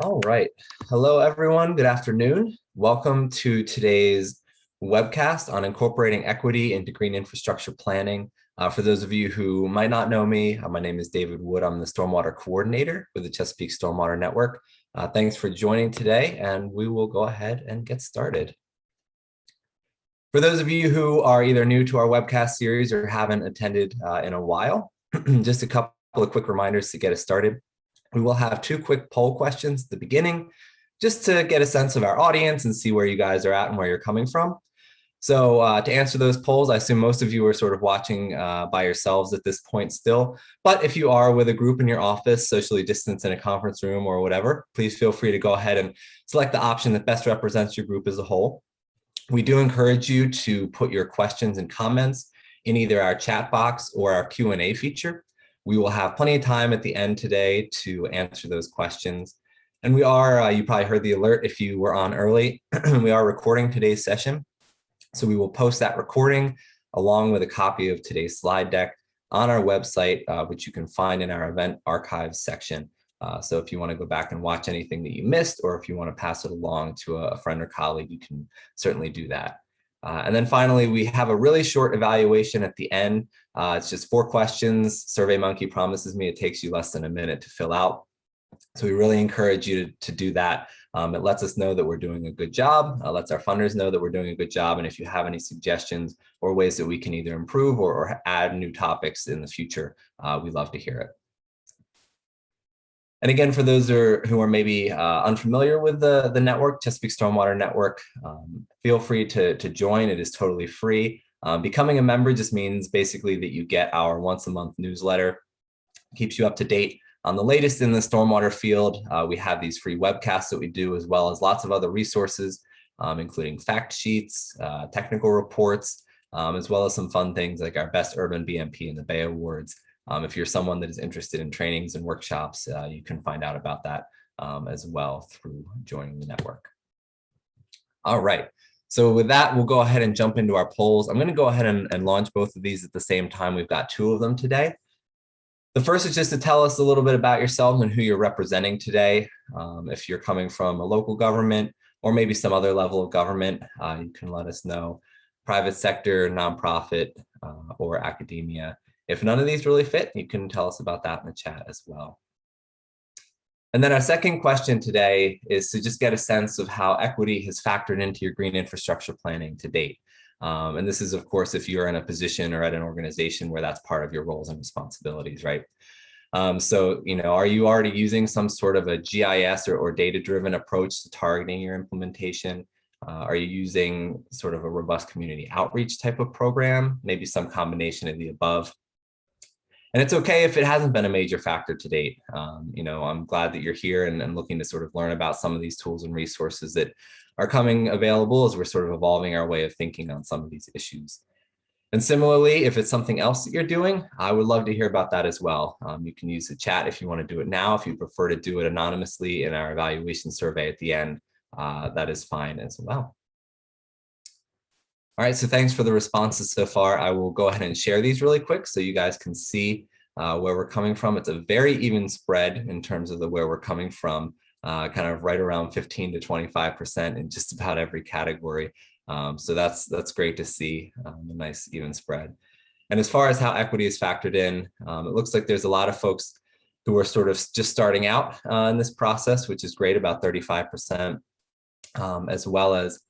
All right. Hello, everyone. Good afternoon. Welcome to today's webcast on incorporating equity into green infrastructure planning. For those of you who might not know me, my name is David Wood. I'm the Stormwater Coordinator with the Chesapeake Stormwater Network. Thanks for joining today, and we will go ahead and get started. For those of you who are either new to our webcast series or haven't attended in a while, just a couple of quick reminders to get us started. We will have two quick poll questions at the beginning, just to get a sense of our audience and see where you guys are at and where you're coming from. So to answer those polls, I assume most of you are sort of watching by yourselves at this point still. But if you are with a group in your office, socially distanced in a conference room or whatever, please feel free to go ahead and select the option that best represents your group as a whole. We do encourage you to put your questions and comments in either our chat box or our Q&A feature. We will have plenty of time at the end today to answer those questions. And we are, you probably heard the alert if you were on early, we are recording today's session. So we will post that recording along with a copy of today's slide deck on our website, which you can find in our event archives section. So if you want to go back and watch anything that you missed, or if you want to pass it along to a friend or colleague, you can certainly do that. And then finally, we have a really short evaluation at the end. It's just 4 questions. SurveyMonkey promises me it takes you less than a minute to fill out. So we really encourage you to do that. It lets us know that we're doing a good job, lets our funders know that we're doing a good job. And if you have any suggestions or ways that we can either improve or add new topics in the future, we'd love to hear it. And again, for those who are maybe unfamiliar with the network, Chesapeake Stormwater Network, feel free to join. It is totally free. Becoming a member just means basically that you get our once-a-month newsletter. Keeps you up to date on the latest in the stormwater field. We have these free webcasts that we do, as well as lots of other resources, including fact sheets, technical reports, as well as some fun things like our Best Urban BMP and the Bay Awards. If you're someone that is interested in trainings and workshops, you can find out about that as well through joining the network. All right, so with that, we'll go ahead and jump into our polls. I'm going to go ahead and launch both of these at the same time. We've got 2 of them today. The first is just to tell us a little bit about yourself and who you're representing today. If you're coming from a local government or maybe some other level of government, you can let us know. Private sector, nonprofit, or academia. If none of these really fit, you can tell us about that in the chat as well. And then our second question today is to just get a sense of how equity has factored into your green infrastructure planning to date. And this is, of course, if you're in a position or at an organization where that's part of your roles and responsibilities, right? So, are you already using some sort of a GIS or data-driven approach to targeting your implementation? Are you using sort of a robust community outreach type of program? Maybe some combination of the above. And it's okay if it hasn't been a major factor to date. I'm glad that you're here and looking to sort of learn about some of these tools and resources that are coming available as we're sort of evolving our way of thinking on some of these issues. And similarly, if it's something else that you're doing, I would love to hear about that as well. You can use the chat if you want to do it now. If you prefer to do it anonymously in our evaluation survey at the end, that is fine as well. All right, so thanks for the responses so far. I will go ahead and share these really quick so you guys can see where we're coming from. It's a very even spread in terms of where we're coming from, kind of right around 15 to 25% in just about every category. So that's great to see, a nice even spread. And as far as how equity is factored in, it looks like there's a lot of folks who are sort of just starting out in this process, which is great, about 35%, as well as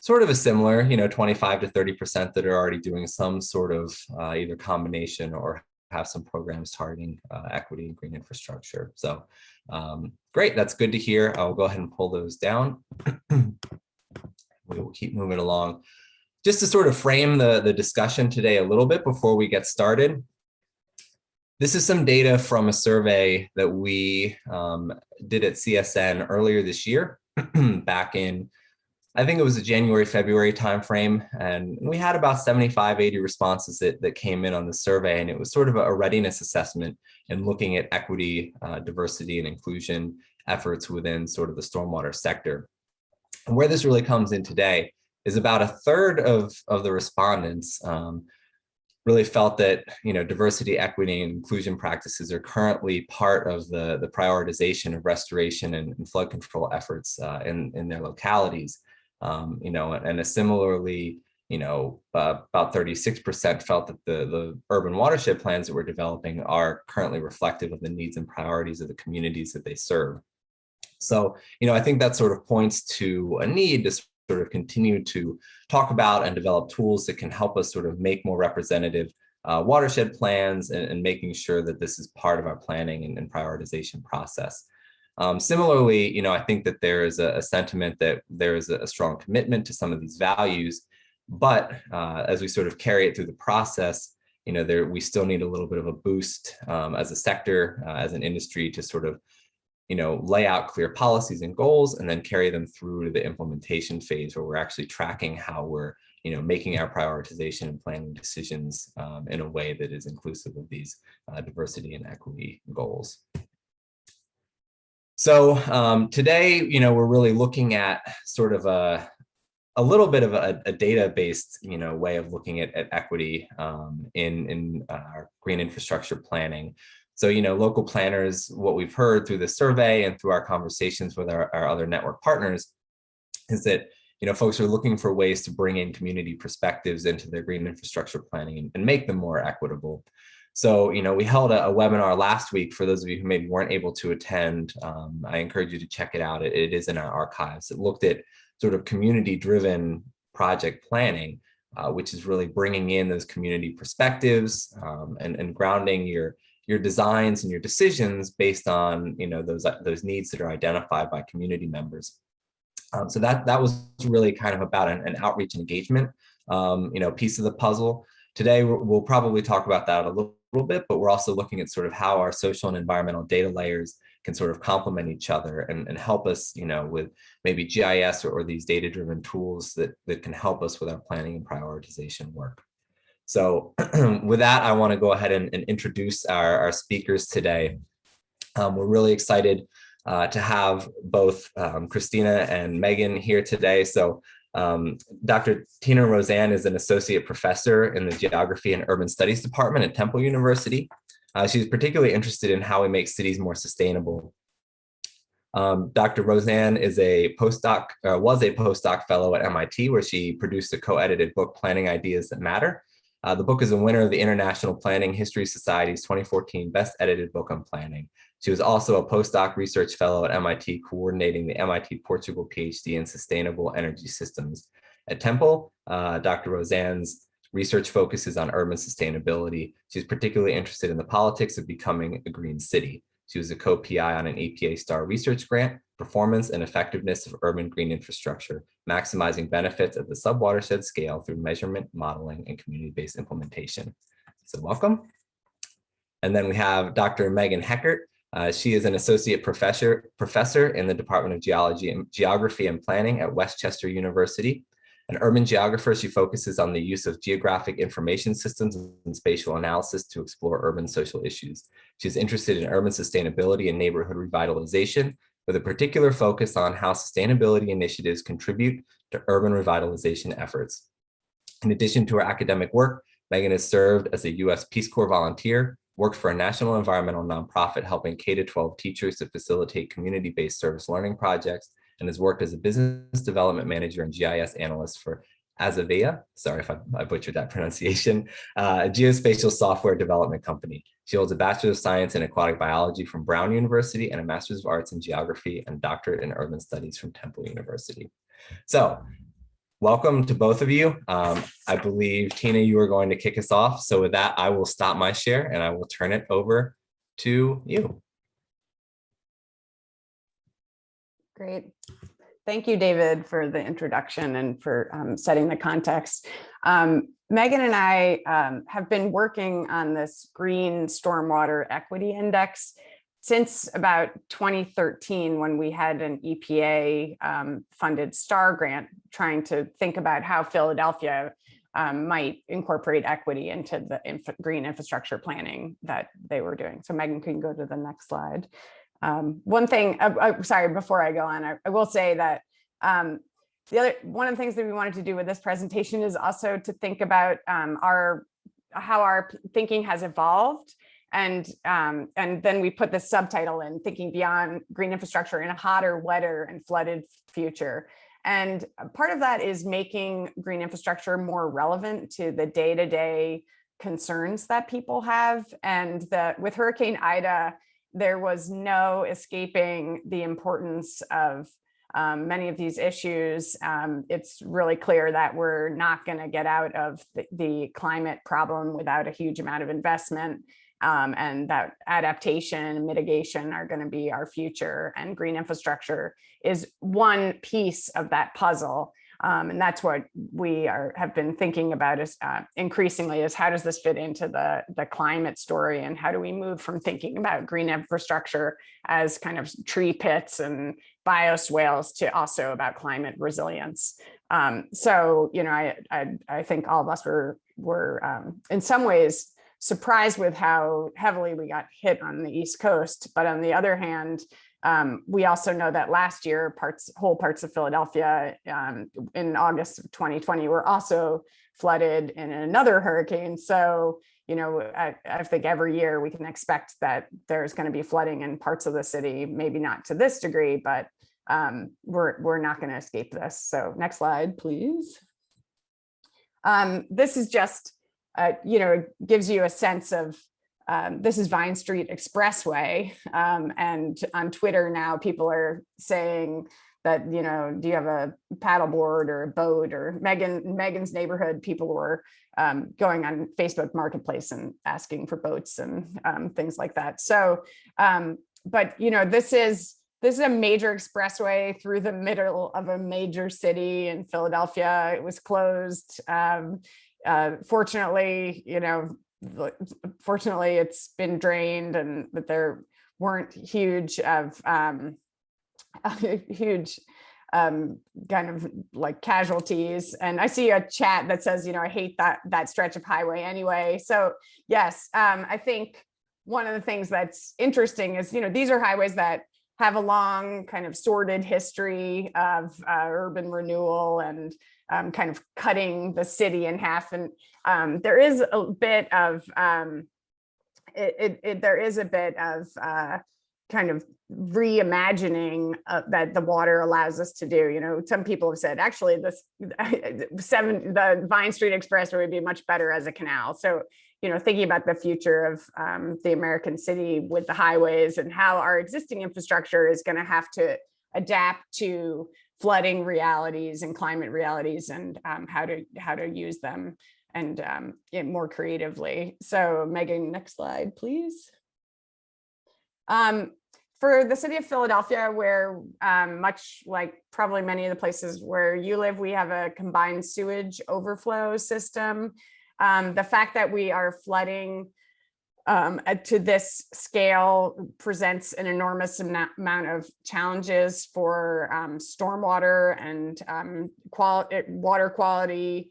sort of a similar, 25 to 30% that are already doing some sort of either combination or have some programs targeting equity and green infrastructure. So great, that's good to hear. I'll go ahead and pull those down. We will keep moving along. Just to sort of frame the discussion today a little bit before we get started, this is some data from a survey that we did at CSN earlier this year, back in, I think it was a January, February timeframe, and we had about 75, 80 responses that came in on the survey, and it was sort of a readiness assessment and looking at equity, diversity, and inclusion efforts within sort of the stormwater sector. And where this really comes in today is about a third of the respondents really felt that, diversity, equity, and inclusion practices are currently part of the prioritization of restoration and flood control efforts in their localities. And similarly, about 36% felt that the urban watershed plans that we're developing are currently reflective of the needs and priorities of the communities that they serve. So, I think that sort of points to a need to sort of continue to talk about and develop tools that can help us sort of make more representative watershed plans and making sure that this is part of our planning and prioritization process. Similarly, I think that there is a sentiment that there is a strong commitment to some of these values, but as we sort of carry it through the process, we still need a little bit of a boost as a sector, as an industry, to sort of lay out clear policies and goals and then carry them through to the implementation phase where we're actually tracking how we're making our prioritization and planning decisions in a way that is inclusive of these diversity and equity goals. So today, we're really looking at sort of a little bit of a data-based, way of looking at equity in our green infrastructure planning. So, local planners, what we've heard through the survey and through our conversations with our other network partners is that, folks are looking for ways to bring in community perspectives into their green infrastructure planning and make them more equitable. So, we held a webinar last week. For those of you who maybe weren't able to attend, I encourage you to check it out. It is in our archives. It looked at sort of community-driven project planning, which is really bringing in those community perspectives and grounding your designs and your decisions based on those needs that are identified by community members. So that was really kind of about an outreach and engagement piece of the puzzle. Today we'll probably talk about that a little bit, but we're also looking at sort of how our social and environmental data layers can sort of complement each other and help us with maybe GIS or these data-driven tools that can help us with our planning and prioritization work. So with that, I want to go ahead and introduce our speakers today. We're really excited to have both Christina and Megan here today. So Dr. Tina Rosan is an associate professor in the Geography and Urban Studies Department at Temple University. She's particularly interested in how we make cities more sustainable. Dr. Rosan is was a postdoc fellow at MIT, where she produced a co-edited book, Planning Ideas That Matter. The book is a winner of the International Planning History Society's 2014 Best Edited Book on Planning. She was also a postdoc research fellow at MIT, coordinating the MIT Portugal PhD in Sustainable Energy Systems. At Temple, Dr. Rosan's research focuses on urban sustainability. She's particularly interested in the politics of becoming a green city. She was a co-PI on an EPA STAR research grant, Performance and Effectiveness of Urban Green Infrastructure, Maximizing Benefits at the Subwatershed Scale through Measurement, Modeling, and Community-Based Implementation. So welcome. And then we have Dr. Megan Heckert. She is an associate professor in the Department of Geography and Planning at Westchester University. An urban geographer, she focuses on the use of geographic information systems and spatial analysis to explore urban social issues. She's interested in urban sustainability and neighborhood revitalization, with a particular focus on how sustainability initiatives contribute to urban revitalization efforts. In addition to her academic work, Megan has served as a U.S. Peace Corps volunteer, worked for a national environmental nonprofit helping K-12 teachers to facilitate community-based service learning projects, and has worked as a business development manager and GIS analyst for Azavea, sorry if I butchered that pronunciation, a geospatial software development company. She holds a Bachelor of Science in Aquatic Biology from Brown University and a Master's of Arts in Geography and Doctorate in Urban Studies from Temple University. So welcome to both of you. I believe, Tina, you are going to kick us off. So with that, I will stop my share and I will turn it over to you. Great. Thank you, David, for the introduction and for setting the context. Megan and I have been working on this Green Stormwater Equity Index since about 2013, when we had an EPA funded STAR grant trying to think about how Philadelphia might incorporate equity into the green infrastructure planning that they were doing. So Megan, can you go to the next slide? One thing, sorry, before I go on, I will say that one of the things that we wanted to do with this presentation is also to think about our how our thinking has evolved. And then we put the subtitle in, thinking beyond green infrastructure in a hotter, wetter, and flooded future. And part of that is making green infrastructure more relevant to the day-to-day concerns that people have. And with Hurricane Ida, there was no escaping the importance of many of these issues. It's really clear that we're not going to get out of the climate problem without a huge amount of investment, and that adaptation and mitigation are going to be our future. And green infrastructure is one piece of that puzzle. And that's what we have been thinking about is increasingly is how does this fit into the climate story, and how do we move from thinking about green infrastructure as kind of tree pits and bioswales to also about climate resilience. So, you know, I think all of us were in some ways surprised with how heavily we got hit on the East Coast. But on the other hand, we also know that last year, whole parts of Philadelphia in August of 2020 were also flooded in another hurricane. So, you know, I think every year we can expect that there's going to be flooding in parts of the city, maybe not to this degree, but we're not going to escape this. So next slide, please. This is just, you know, gives you a sense of, this is Vine Street Expressway. And on Twitter now, people are saying that, you know, do you have a paddleboard or a boat? Or Megan's neighborhood, people were going on Facebook Marketplace and asking for boats and things like that. So, but, you know, this is a major expressway through the middle of a major city in Philadelphia. It was closed. Fortunately, you know, it's been drained, and that there weren't huge kind of like casualties. And I see a chat that says, you know, I hate that stretch of highway anyway. So yes, I think one of the things that's interesting is, you know, these are highways that have a long kind of sordid history of urban renewal and kind of cutting the city in half. And there is a bit of kind of reimagining that the water allows us to do. You know, some people have said actually the Vine Street Expressway would be much better as a canal. So, you know, thinking about the future of the American city with the highways and how our existing infrastructure is going to have to adapt to flooding realities and climate realities, and how to use them and more creatively. So Megan, next slide, please. For the city of Philadelphia, where much like probably many of the places where you live, we have a combined sewage overflow system. The fact that we are flooding to this scale presents an enormous amount of challenges for stormwater and water quality.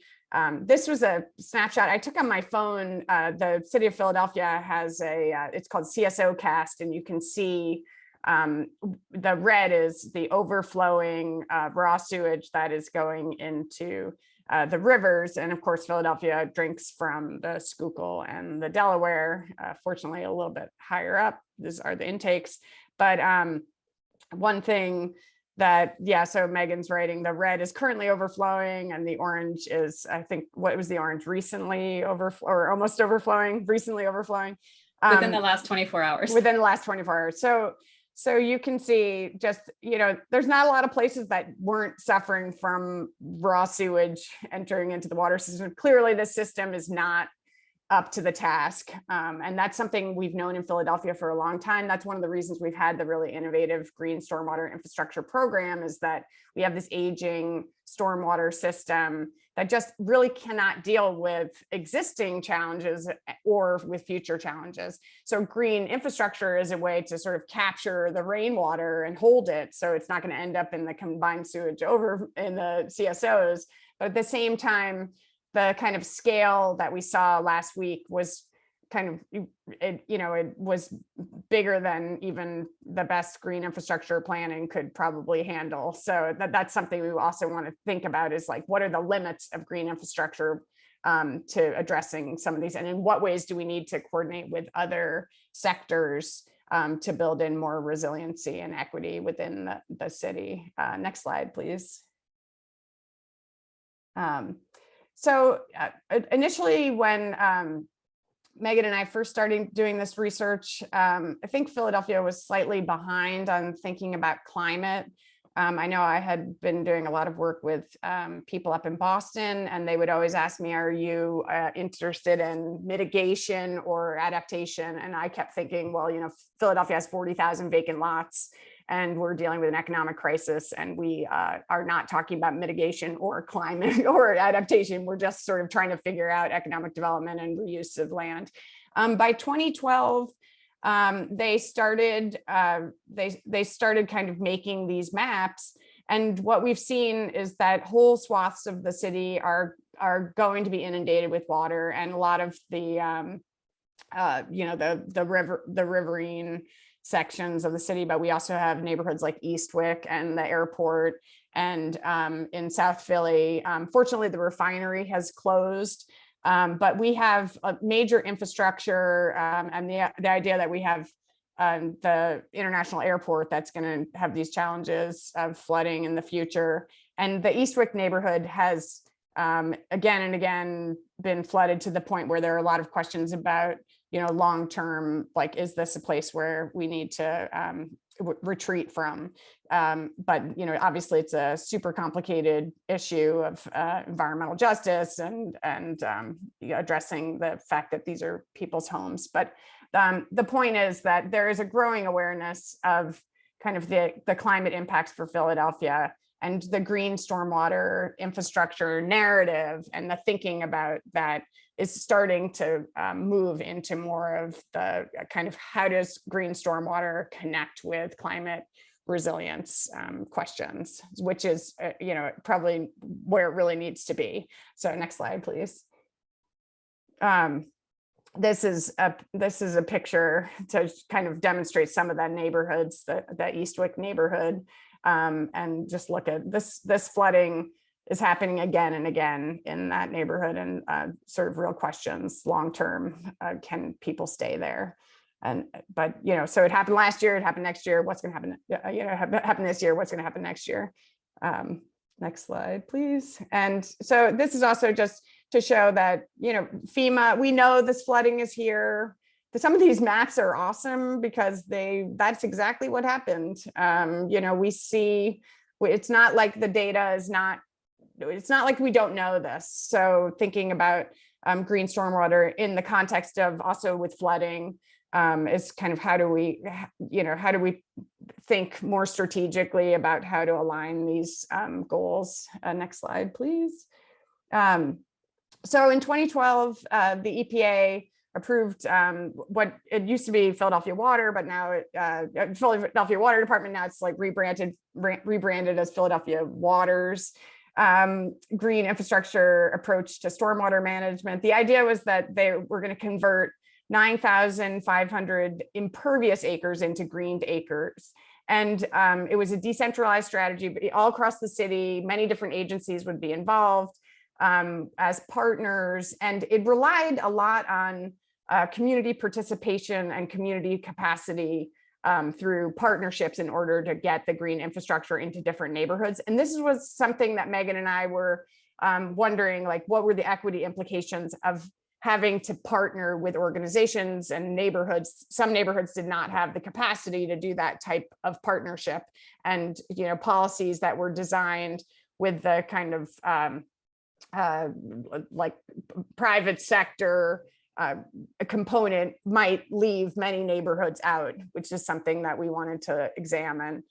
This was a snapshot I took on my phone. The city of Philadelphia has it's called CSO cast, and you can see the red is the overflowing raw sewage that is going into the rivers. And of course, Philadelphia drinks from the Schuylkill and the Delaware, fortunately a little bit higher up. These are the intakes. But one thing that, so Megan's writing, the red is currently overflowing, and the orange is, I think, what was the orange? Recently or almost overflowing, recently overflowing. Within the last 24 hours. Within the last 24 hours. So you can see just, you know, there's not a lot of places that weren't suffering from raw sewage entering into the water system. Clearly, the system is not up to the task. And that's something we've known in Philadelphia for a long time. That's one of the reasons we've had the really innovative green stormwater infrastructure program, is that we have this aging stormwater system that just really cannot deal with existing challenges or with future challenges. So green infrastructure is a way to sort of capture the rainwater and hold it, so it's not going to end up in the combined sewage over in the CSOs. But at the same time, the kind of scale that we saw last week was kind of, it was bigger than even the best green infrastructure planning could probably handle. So that's something we also want to think about, is like, what are the limits of green infrastructure to addressing some of these, and in what ways do we need to coordinate with other sectors to build in more resiliency and equity within the city. Next slide, please. Initially, when Megan and I first started doing this research, I think Philadelphia was slightly behind on thinking about climate. I know I had been doing a lot of work with people up in Boston, and they would always ask me, are you interested in mitigation or adaptation? And I kept thinking, well, you know, Philadelphia has 40,000 vacant lots, and we're dealing with an economic crisis, and we are not talking about mitigation or climate or adaptation. We're just sort of trying to figure out economic development and reuse of land. By 2012, they started kind of making these maps, and what we've seen is that whole swaths of the city are going to be inundated with water, and a lot of the the riverine sections of the city, but we also have neighborhoods like Eastwick and the airport, and in South Philly. Fortunately, the refinery has closed. But we have a major infrastructure, and the idea that we have the international airport that's going to have these challenges of flooding in the future. And the Eastwick neighborhood has again and again been flooded to the point where there are a lot of questions about, you know, long-term, like, is this a place where we need to retreat from? But, you know, obviously it's a super complicated issue of environmental justice and addressing the fact that these are people's homes. But the point is that there is a growing awareness of kind of the climate impacts for Philadelphia, and the green stormwater infrastructure narrative and the thinking about that is starting to move into more of the kind of, how does green stormwater connect with climate resilience questions, which is, you know, probably where it really needs to be. So next slide, please. This is a picture to kind of demonstrate some of the neighborhoods, the Eastwick neighborhood, and just look at this flooding is happening again and again in that neighborhood, and sort of real questions long term, can people stay there? But you know, so it happened last year, it happened next year, what's going to happen, you know, happen this year, what's going to happen next year? Next slide, please. And so this is also just to show that, you know, FEMA, we know this flooding is here. Some of these maps are awesome because that's exactly what happened. You know, we see, it's not like the data is not, it's not like we don't know this. So thinking about green stormwater in the context of also with flooding is kind of, how do we, you know, how do we think more strategically about how to align these goals? Next slide, please. So in 2012, the EPA approved what it used to be Philadelphia Water, but now Philadelphia Water Department, now it's like rebranded as Philadelphia Waters. Green infrastructure approach to stormwater management. The idea was that they were going to convert 9,500 impervious acres into greened acres. And it was a decentralized strategy, but all across the city, many different agencies would be involved as partners. And it relied a lot on community participation and community capacity through partnerships in order to get the green infrastructure into different neighborhoods. And this was something that Megan and I were wondering, like, what were the equity implications of having to partner with organizations and neighborhoods? Some neighborhoods did not have the capacity to do that type of partnership, and, you know, policies that were designed with the kind of like private sector a component might leave many neighborhoods out, which is something that we wanted to examine.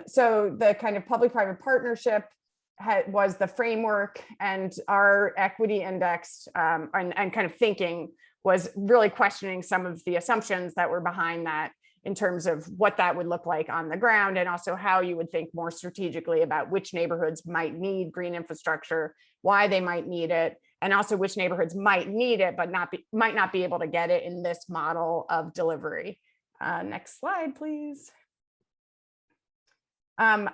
So the kind of public-private partnership was the framework, and our equity index and kind of thinking was really questioning some of the assumptions that were behind that in terms of what that would look like on the ground, and also how you would think more strategically about which neighborhoods might need green infrastructure, why they might need it, and also which neighborhoods might need it, but might not be able to get it in this model of delivery. Next slide, please.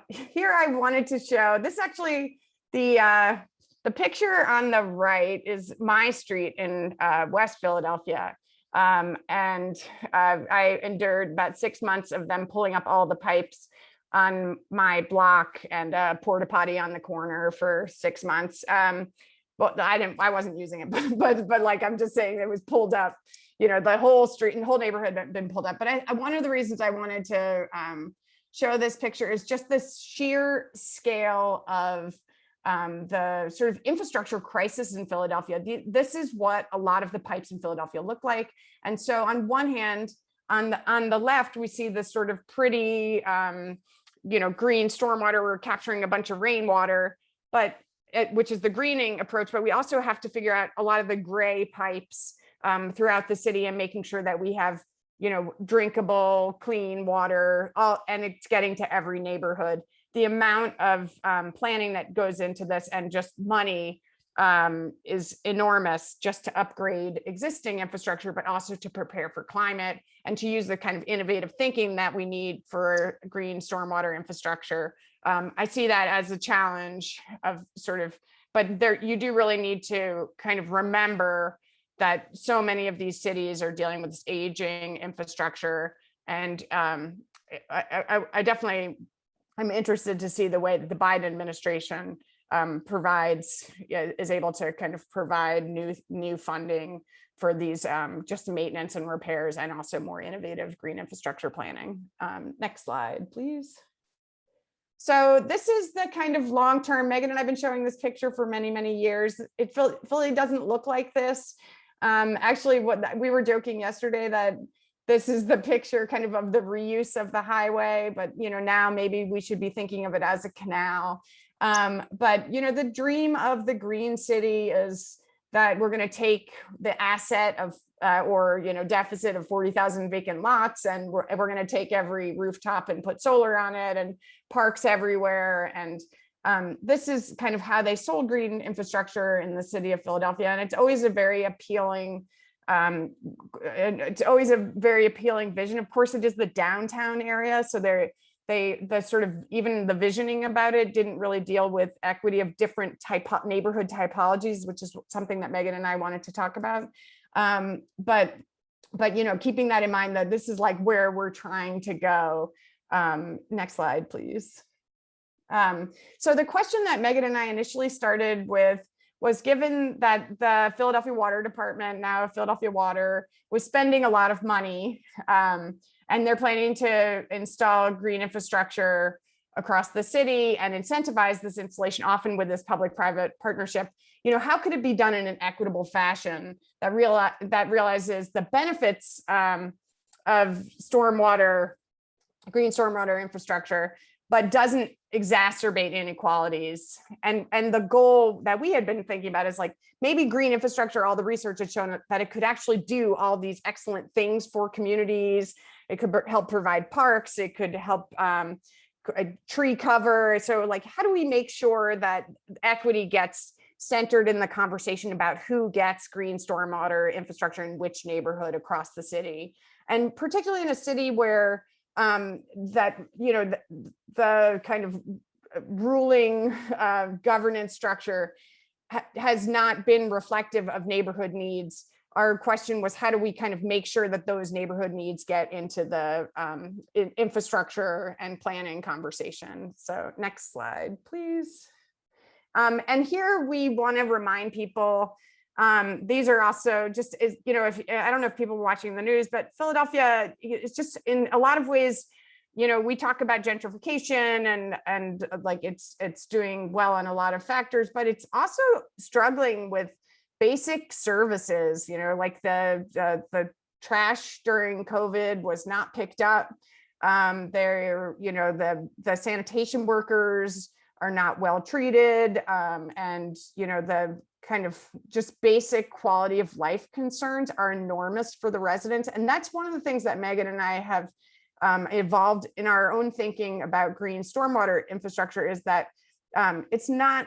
Here I wanted to show, this is actually the the picture on the right is my street in West Philadelphia. And I endured about 6 months of them pulling up all the pipes on my block and porta potty on the corner for 6 months. Well, I wasn't using it, but like, I'm just saying it was pulled up, you know, the whole street and the whole neighborhood had been pulled up. But one of the reasons I wanted to show this picture is just this sheer scale of the sort of infrastructure crisis in Philadelphia. This is what a lot of the pipes in Philadelphia look like. And so on one hand, on the left, we see this sort of pretty, you know, green stormwater. We're capturing a bunch of rainwater, but which is the greening approach. But we also have to figure out a lot of the gray pipes throughout the city and making sure that we have, you know, drinkable, clean water, and it's getting to every neighborhood. The amount of planning that goes into this and just money is enormous, just to upgrade existing infrastructure, but also to prepare for climate and to use the kind of innovative thinking that we need for green stormwater infrastructure. I see that as a challenge of sort of, but there, you do really need to kind of remember that so many of these cities are dealing with this aging infrastructure. And I definitely, I'm interested to see the way that the Biden administration is able to kind of provide new funding for these just maintenance and repairs, and also more innovative green infrastructure planning. Next slide, please. So this is the kind of long-term, Megan and I've been showing this picture for many, many years. It fully doesn't look like this. Actually, what we were joking yesterday that this is the picture kind of the reuse of the highway, but you know, now maybe we should be thinking of it as a canal. But you know, the dream of the green city is that we're going to take the asset of or you know, deficit of 40,000 vacant lots, and we're going to take every rooftop and put solar on it, and parks everywhere. And this is kind of how they sold green infrastructure in the city of Philadelphia, and it's always a very appealing. It's always a very appealing vision. Of course, it is the downtown area, so the sort of, even the visioning about it didn't really deal with equity of different neighborhood typologies, which is something that Megan and I wanted to talk about. But you know, keeping that in mind, that this is like where we're trying to go. Next slide, please. So the question that Megan and I initially started with was, given that the Philadelphia Water Department, now Philadelphia Water, was spending a lot of money, and they're planning to install green infrastructure across the city and incentivize this installation, often with this public-private partnership, you know, how could it be done in an equitable fashion that realizes the benefits of green stormwater infrastructure, but doesn't exacerbate inequalities? And the goal that we had been thinking about is like, maybe green infrastructure, all the research had shown that it could actually do all these excellent things for communities. It could help provide parks. It could help tree cover. So like, how do we make sure that equity gets centered in the conversation about who gets green stormwater infrastructure in which neighborhood across the city? And particularly in a city where that, you know, the kind of ruling governance structure has not been reflective of neighborhood needs. Our question was, how do we kind of make sure that those neighborhood needs get into the infrastructure and planning conversation? So next slide, please. And here we want to remind people, these are also just, you know, if I don't know if people are watching the news, but Philadelphia is just in a lot of ways, you know, we talk about gentrification and like it's doing well on a lot of factors, but it's also struggling with basic services, you know, like the trash during COVID was not picked up. There, you know, the sanitation workers are not well treated, and you know, the kind of just basic quality of life concerns are enormous for the residents. And that's one of the things that Megan and I have evolved in our own thinking about green stormwater infrastructure, is that it's not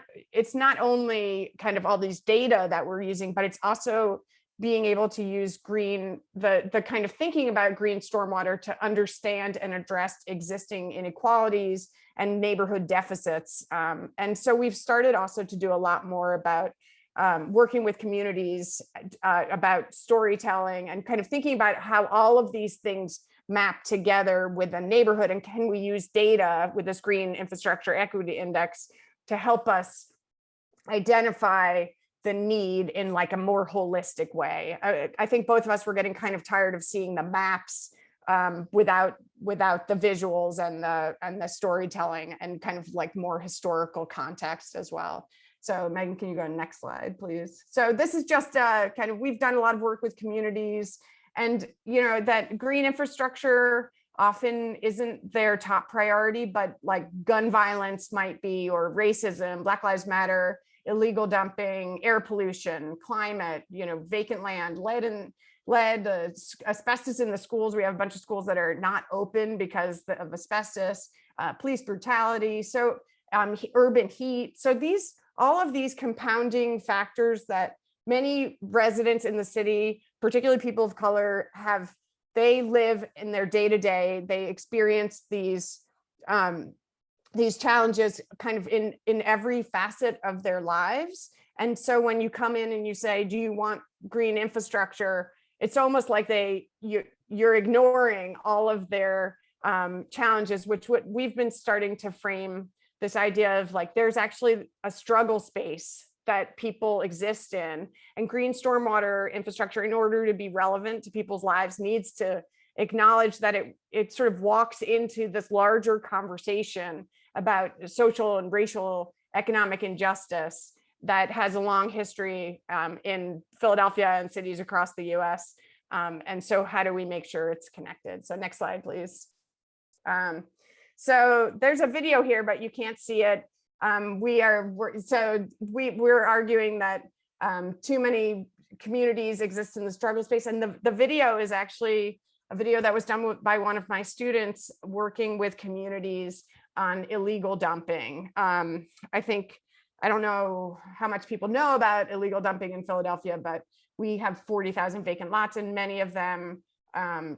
only kind of all these data that we're using, but it's also being able to use the kind of thinking about green stormwater to understand and address existing inequalities and neighborhood deficits. And so we've started also to do a lot more about working with communities about storytelling and kind of thinking about how all of these things map together with a neighborhood, and can we use data with this green infrastructure equity index to help us identify the need in like a more holistic way. I think both of us were getting kind of tired of seeing the maps without the visuals and the storytelling and kind of like more historical context as well. So Megan, can you go to the next slide, please? So this is just kind of, we've done a lot of work with communities, and you know that green infrastructure often isn't their top priority, but like gun violence might be, or racism, Black Lives Matter, illegal dumping, air pollution, climate, you know, vacant land, lead, asbestos in the schools. We have a bunch of schools that are not open because of asbestos, police brutality, so urban heat. So all of these compounding factors that many residents in the city, particularly people of color, they live in their day-to-day, they experience these challenges kind of in every facet of their lives. And so when you come in and you say, do you want green infrastructure? It's almost like you're ignoring all of their challenges, which we've been starting to frame this idea of like, there's actually a struggle space that people exist in, and green stormwater infrastructure, in order to be relevant to people's lives, needs to acknowledge that it sort of walks into this larger conversation about social and racial economic injustice that has a long history in Philadelphia and cities across the US. And so how do we make sure it's connected? So next slide, please. So there's a video here, but you can't see it. We're arguing that too many communities exist in the struggle space, and the video is actually a video that was done by one of my students working with communities on illegal dumping. I don't know how much people know about illegal dumping in Philadelphia, but we have 40,000 vacant lots, and many of them,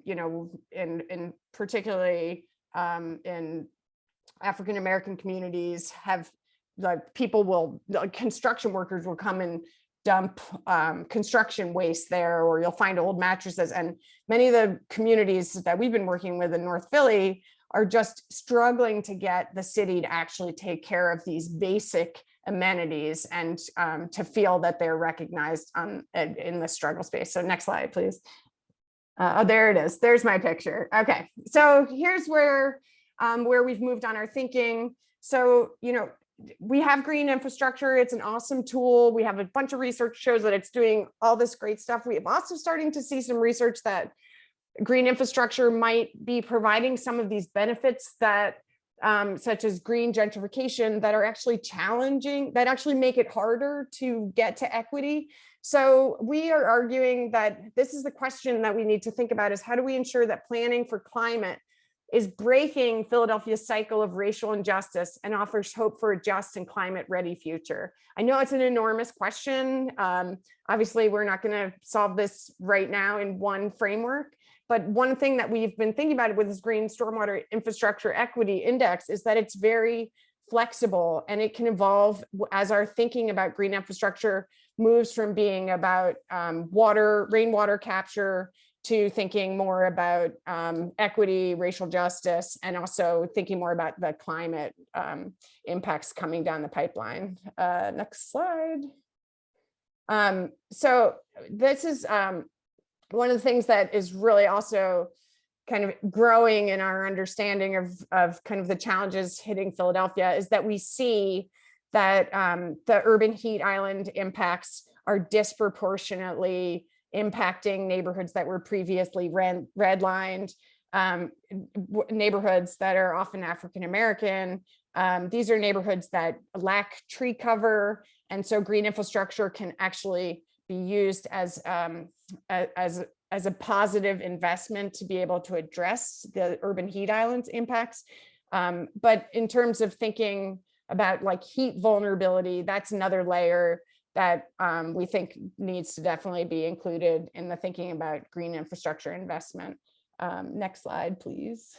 you know, in particularly in African-American communities, have like construction workers will come and dump construction waste there, or you'll find old mattresses. And many of the communities that we've been working with in North Philly are just struggling to get the city to actually take care of these basic amenities and to feel that they're recognized in the struggle space. So next slide, please. Oh, there it is. There's my picture. Okay, so here's where we've moved on our thinking. So, you know, we have green infrastructure. It's an awesome tool. We have a bunch of research shows that it's doing all this great stuff. We have also starting to see some research that green infrastructure might be providing some of these benefits that such as green gentrification that are actually challenging, that actually make it harder to get to equity. So we are arguing that this is the question that we need to think about, is how do we ensure that planning for climate is breaking Philadelphia's cycle of racial injustice and offers hope for a just and climate ready future? I know it's an enormous question. Obviously, we're not going to solve this right now in one framework, but one thing that we've been thinking about with this green stormwater infrastructure equity index is that it's very flexible and it can evolve as our thinking about green infrastructure moves from being about rainwater capture to thinking more about equity, racial justice, and also thinking more about the climate impacts coming down the pipeline. Next slide. So this is one of the things that is really also kind of growing in our understanding of kind of the challenges hitting Philadelphia, is that we see that the urban heat island impacts are disproportionately impacting neighborhoods that were previously redlined, neighborhoods that are often African-American. These are neighborhoods that lack tree cover, and so green infrastructure can actually be used as a positive investment to be able to address the urban heat islands impacts. But in terms of thinking about like heat vulnerability, that's another layer that we think needs to definitely be included in the thinking about green infrastructure investment. Next slide, please.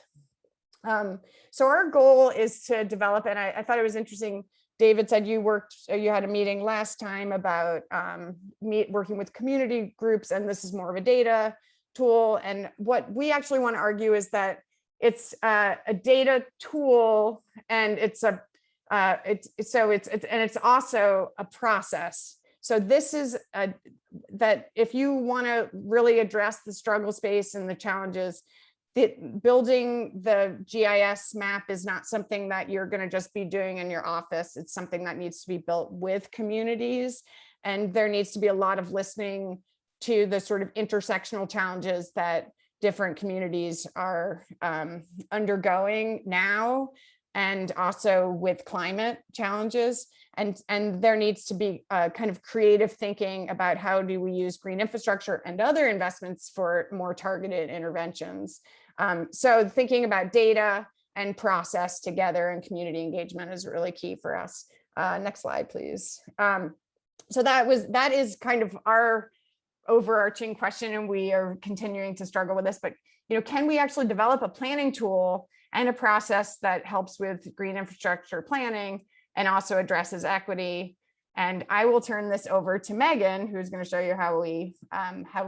So our goal is to develop, and I thought it was interesting, David said you had a meeting last time about working with community groups, and this is more of a data tool. And what we actually want to argue is that it's a data tool, and it's also a process. So this is that if you want to really address the struggle space and the challenges, building the GIS map is not something that you're going to just be doing in your office. It's something that needs to be built with communities, and there needs to be a lot of listening to the sort of intersectional challenges that different communities are undergoing now, and also with climate challenges. And there needs to be kind of creative thinking about how do we use green infrastructure and other investments for more targeted interventions. So thinking about data and process together and community engagement is really key for us. Next slide, please. So that is kind of our overarching question, and we are continuing to struggle with this, but can we actually develop a planning tool and a process that helps with green infrastructure planning and also addresses equity? And I will turn this over to Megan, who's going to show you how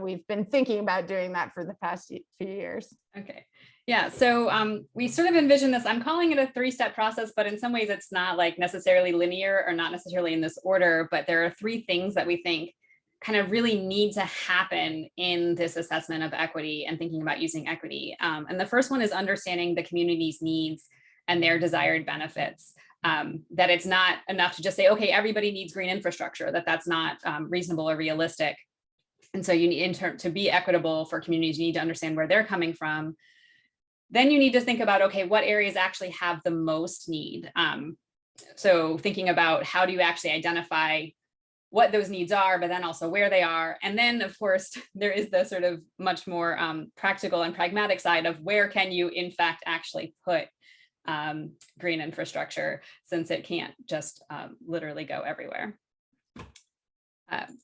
we've been thinking about doing that for the past few years. Okay. Yeah. So we sort of envision this, I'm calling it a 3-step process, but in some ways it's not like necessarily linear or not necessarily in this order, but there are 3 things that we think kind of really need to happen in this assessment of equity and thinking about using equity. And the first one is understanding the community's needs and their desired benefits. That it's not enough to just say, okay, everybody needs green infrastructure, that's not reasonable or realistic. And so you need, to be equitable for communities, you need to understand where they're coming from. Then you need to think about, okay, what areas actually have the most need? So thinking about how do you actually identify what those needs are, but then also where they are. And then of course, there is the sort of much more practical and pragmatic side of where can you in fact actually put green infrastructure, since it can't just literally go everywhere. And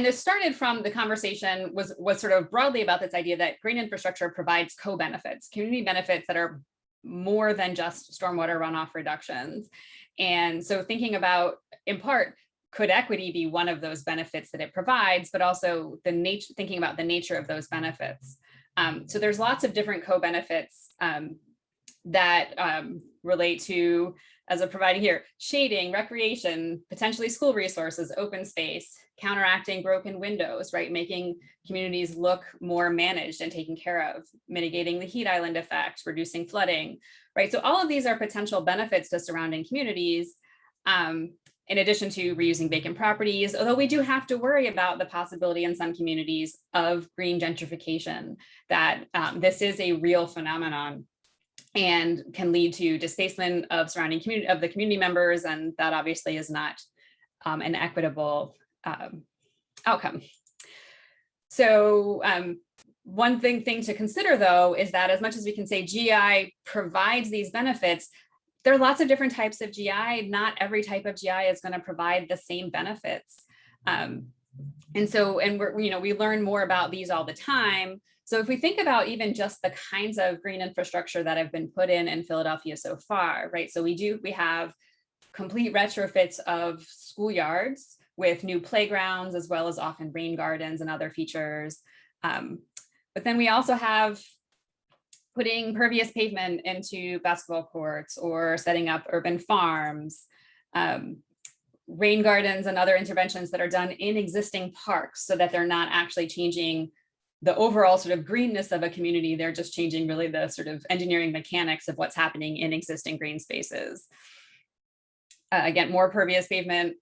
this started from the conversation was sort of broadly about this idea that green infrastructure provides co-benefits, community benefits that are more than just stormwater runoff reductions. And so thinking about, in part, could equity be one of those benefits that it provides, but also thinking about the nature of those benefits. So there's lots of different co-benefits that relate to, as I'm providing here, shading, recreation, potentially school resources, open space, counteracting broken windows, right? Making communities look more managed and taken care of, mitigating the heat island effect, reducing flooding, right? So all of these are potential benefits to surrounding communities, in addition to reusing vacant properties, although we do have to worry about the possibility in some communities of green gentrification, that this is a real phenomenon and can lead to displacement of surrounding community, of the community members, and that obviously is not an equitable outcome. So one thing to consider, though, is that as much as we can say GI provides these benefits, there are lots of different types of GI. Not every type of GI is going to provide the same benefits. And we learn more about these all the time. So if we think about even just the kinds of green infrastructure that have been put in Philadelphia so far, right? So we have complete retrofits of schoolyards with new playgrounds, as well as often rain gardens and other features. But then we also have putting pervious pavement into basketball courts or setting up urban farms, rain gardens and other interventions that are done in existing parks so that they're not actually changing the overall sort of greenness of a community. They're just changing really the sort of engineering mechanics of what's happening in existing green spaces. Again, more pervious pavement,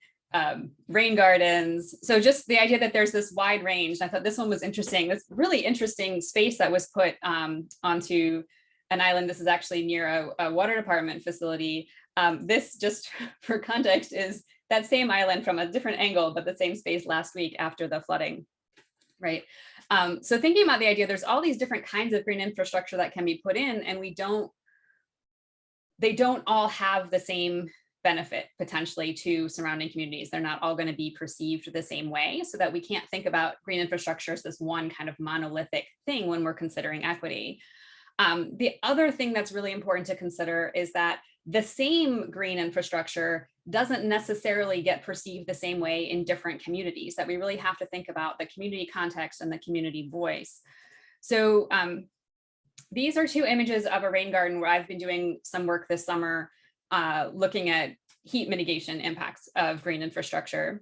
rain gardens. So just the idea that there's this wide range. I thought this one was interesting. This really interesting space that was put onto an island. This is actually near a water department facility. This, just for context, is that same island from a different angle, but the same space last week after the flooding, right? So thinking about the idea, there's all these different kinds of green infrastructure that can be put in, and they don't all have the same benefit potentially to surrounding communities. They're not all going to be perceived the same way, so that we can't think about green infrastructure as this one kind of monolithic thing when we're considering equity. The other thing that's really important to consider is that the same green infrastructure doesn't necessarily get perceived the same way in different communities, that we really have to think about the community context and the community voice. So these are two images of a rain garden where I've been doing some work this summer looking at heat mitigation impacts of green infrastructure.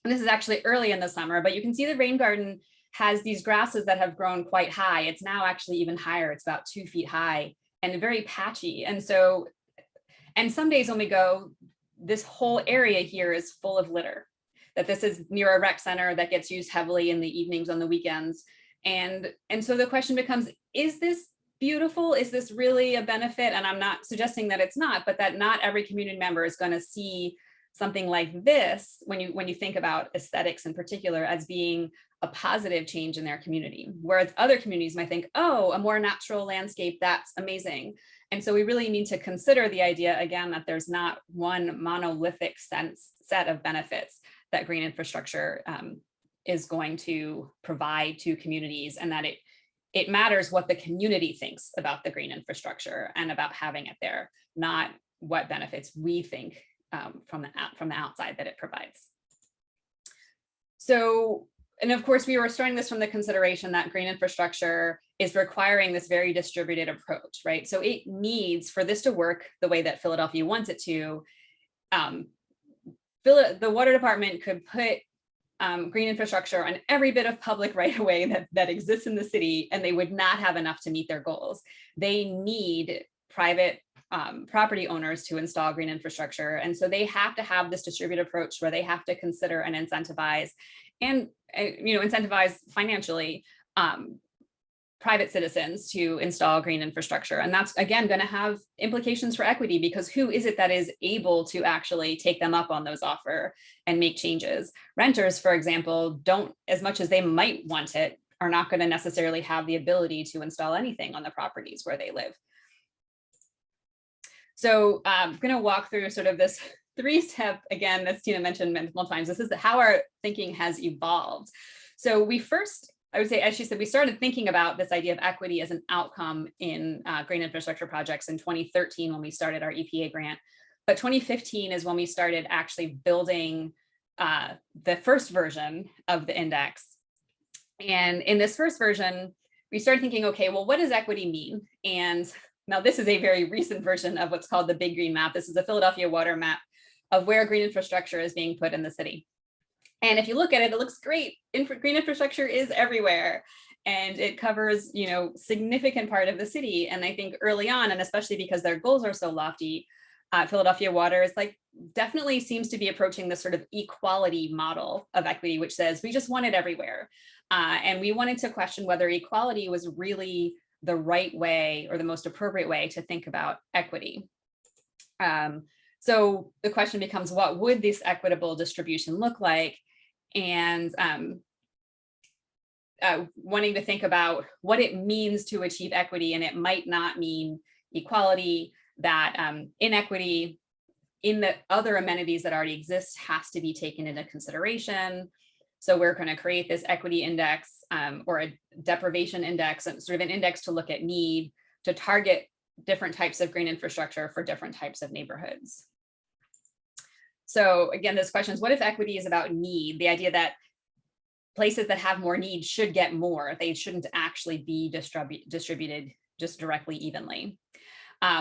And this is actually early in the summer, but you can see the rain garden has these grasses that have grown quite high. It's now actually even higher. It's about 2 feet high and very patchy. And so, and some days when we go, this whole area here is full of litter, that this is near a rec center that gets used heavily in the evenings on the weekends. And so the question becomes, is this beautiful? Is this really a benefit? And I'm not suggesting that it's not, but that not every community member is going to see something like this when you think about aesthetics in particular as being a positive change in their community, whereas other communities might think, oh, a more natural landscape, that's amazing. And so we really need to consider the idea again that there's not one monolithic set of benefits that green infrastructure is going to provide to communities, and that it matters what the community thinks about the green infrastructure and about having it there, not what benefits we think from the outside that it provides. So, and of course, we were starting this from the consideration that green infrastructure is requiring this very distributed approach, right? So it needs, for this to work the way that Philadelphia wants it to, the water department could put green infrastructure on every bit of public right of way that exists in the city, and they would not have enough to meet their goals. They need private property owners to install green infrastructure. And so they have to have this distributed approach where they have to consider and incentivize financially private citizens to install green infrastructure. And that's, again, going to have implications for equity, because who is it that is able to actually take them up on those offer and make changes? Renters, for example, don't, as much as they might want it, are not going to necessarily have the ability to install anything on the properties where they live. So I'm going to walk through sort of this 3-step, again, as Tina mentioned multiple times, this is how our thinking has evolved. So we first, I would say, as she said, we started thinking about this idea of equity as an outcome in green infrastructure projects in 2013 when we started our EPA grant. But 2015 is when we started actually building the first version of the index. And in this first version, we started thinking, okay, well, what does equity mean? And now this is a very recent version of what's called the Big Green Map. This is a Philadelphia water map of where green infrastructure is being put in the city. And if you look at it, it looks great. Green infrastructure is everywhere, and it covers, significant part of the city. And I think early on, and especially because their goals are so lofty, Philadelphia Water is definitely seems to be approaching this sort of equality model of equity, which says we just want it everywhere. And we wanted to question whether equality was really the right way or the most appropriate way to think about equity. So the question becomes, what would this equitable distribution look like? And wanting to think about what it means to achieve equity, and it might not mean equality, that inequity in the other amenities that already exist has to be taken into consideration. So we're going to create this equity index or a deprivation index, sort of an index to look at need, to target different types of green infrastructure for different types of neighborhoods. So again, this question is, what if equity is about need? The idea that places that have more need should get more. They shouldn't actually be distributed just directly evenly.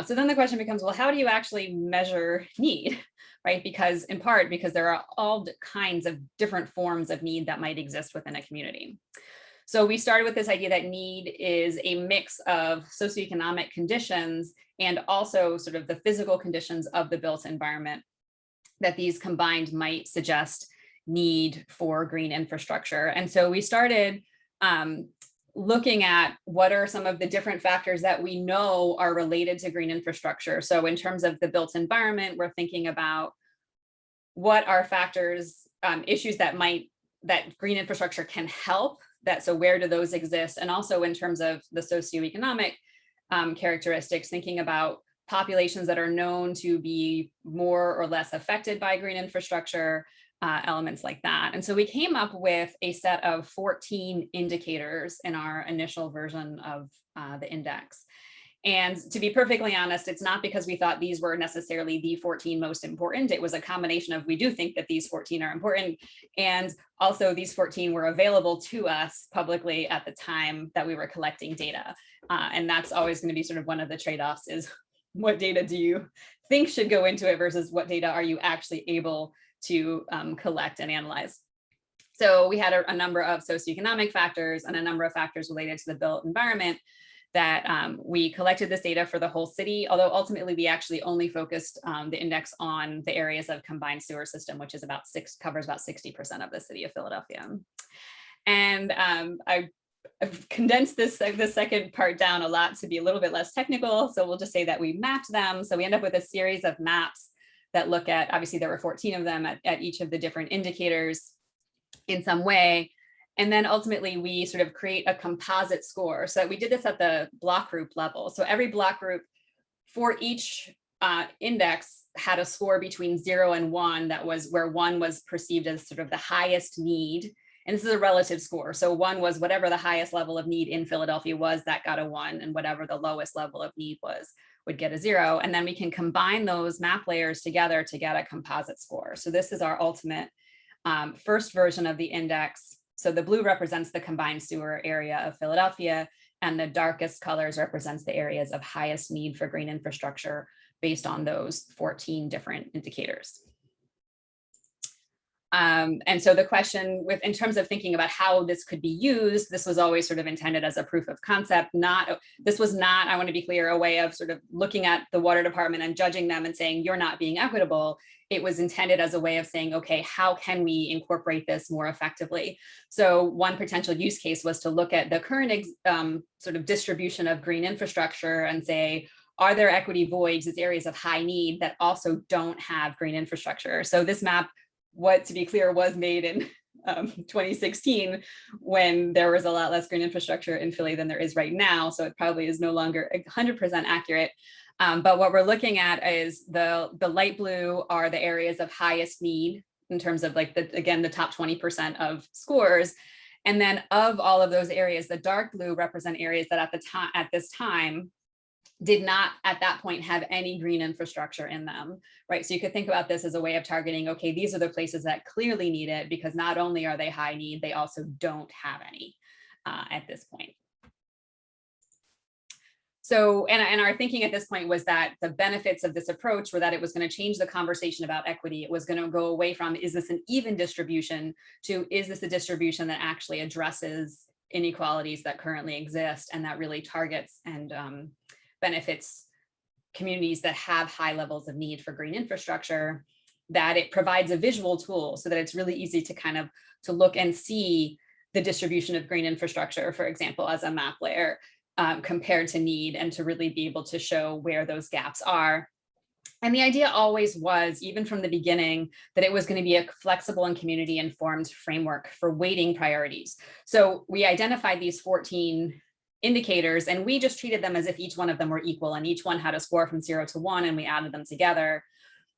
So then the question becomes, well, how do you actually measure need, right? Because in part, because there are all kinds of different forms of need that might exist within a community. So we started with this idea that need is a mix of socioeconomic conditions and also sort of the physical conditions of the built environment, that these combined might suggest need for green infrastructure. And so we started looking at what are some of the different factors that we know are related to green infrastructure. So in terms of the built environment, we're thinking about what are factors, issues that green infrastructure can help, so where do those exist? And also in terms of the socioeconomic characteristics, thinking about populations that are known to be more or less affected by green infrastructure, elements like that. And so we came up with a set of 14 indicators in our initial version of the index. And to be perfectly honest, it's not because we thought these were necessarily the 14 most important. It was a combination of, we do think that these 14 are important. And also these 14 were available to us publicly at the time that we were collecting data. And that's always going to be sort of one of the trade-offs, is what data do you think should go into it versus what data are you actually able to collect and analyze. So we had a number of socioeconomic factors and a number of factors related to the built environment that we collected this data for the whole city, although ultimately we actually only focused the index on the areas of combined sewer system, which is covers about 60% of the city of Philadelphia. And I've condensed the second part down a lot to be a little bit less technical. So we'll just say that we mapped them. So we end up with a series of maps that look at, obviously there were 14 of them at each of the different indicators in some way. And then ultimately we sort of create a composite score. So we did this at the block group level. So every block group for each index had a score between 0 and 1, that was where 1 was perceived as sort of the highest need. And this is a relative score. So 1 was whatever the highest level of need in Philadelphia was, that got a 1, and whatever the lowest level of need was would get a 0. And then we can combine those map layers together to get a composite score. So this is our ultimate first version of the index. So the blue represents the combined sewer area of Philadelphia, and the darkest colors represents the areas of highest need for green infrastructure based on those 14 different indicators. And so the question in terms of thinking about how this could be used, this was always sort of intended as a proof of concept. This was not, I want to be clear, a way of sort of looking at the water department and judging them and saying, you're not being equitable. It was intended as a way of saying, okay, how can we incorporate this more effectively? So one potential use case was to look at the current sort of distribution of green infrastructure and say, are there equity voids, these areas of high need that also don't have green infrastructure? So this map, to be clear, was made in 2016 when there was a lot less green infrastructure in Philly than there is right now. So it probably is no longer 100% accurate. But what we're looking at is the light blue are the areas of highest need in terms of like the top 20% of scores. And then of all of those areas, the dark blue represent areas that at this time did not at that point have any green infrastructure in them, right? So you could think about this as a way of targeting, okay, these are the places that clearly need it because not only are they high need, they also don't have any at this point. So, and our thinking at this point was that the benefits of this approach were that it was going to change the conversation about equity. It was going to go away from, is this an even distribution, to, is this a distribution that actually addresses inequalities that currently exist and that really targets and benefits communities that have high levels of need for green infrastructure, that it provides a visual tool so that it's really easy to kind of to look and see the distribution of green infrastructure, for example, as a map layer compared to need, and to really be able to show where those gaps are. And the idea always was, even from the beginning, that it was going to be a flexible and community informed framework for weighting priorities. So we identified these 14 indicators and we just treated them as if each one of them were equal and each one had a score from 0 to 1 and we added them together.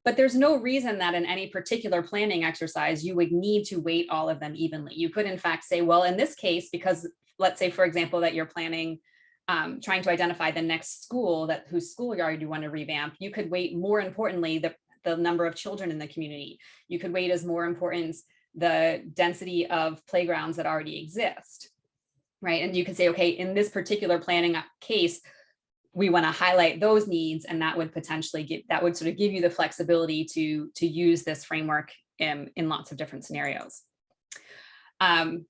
But there's no reason that in any particular planning exercise, you would need to weight all of them evenly. You could in fact say, well, in this case, because let's say, for example, that you're planning, trying to identify the next school whose schoolyard you want to revamp, you could weight more importantly the number of children in the community. You could weight as more important the density of playgrounds that already exist. Right. And you can say, okay, in this particular planning case, we want to highlight those needs, and that would potentially sort of give you the flexibility to use this framework in lots of different scenarios. And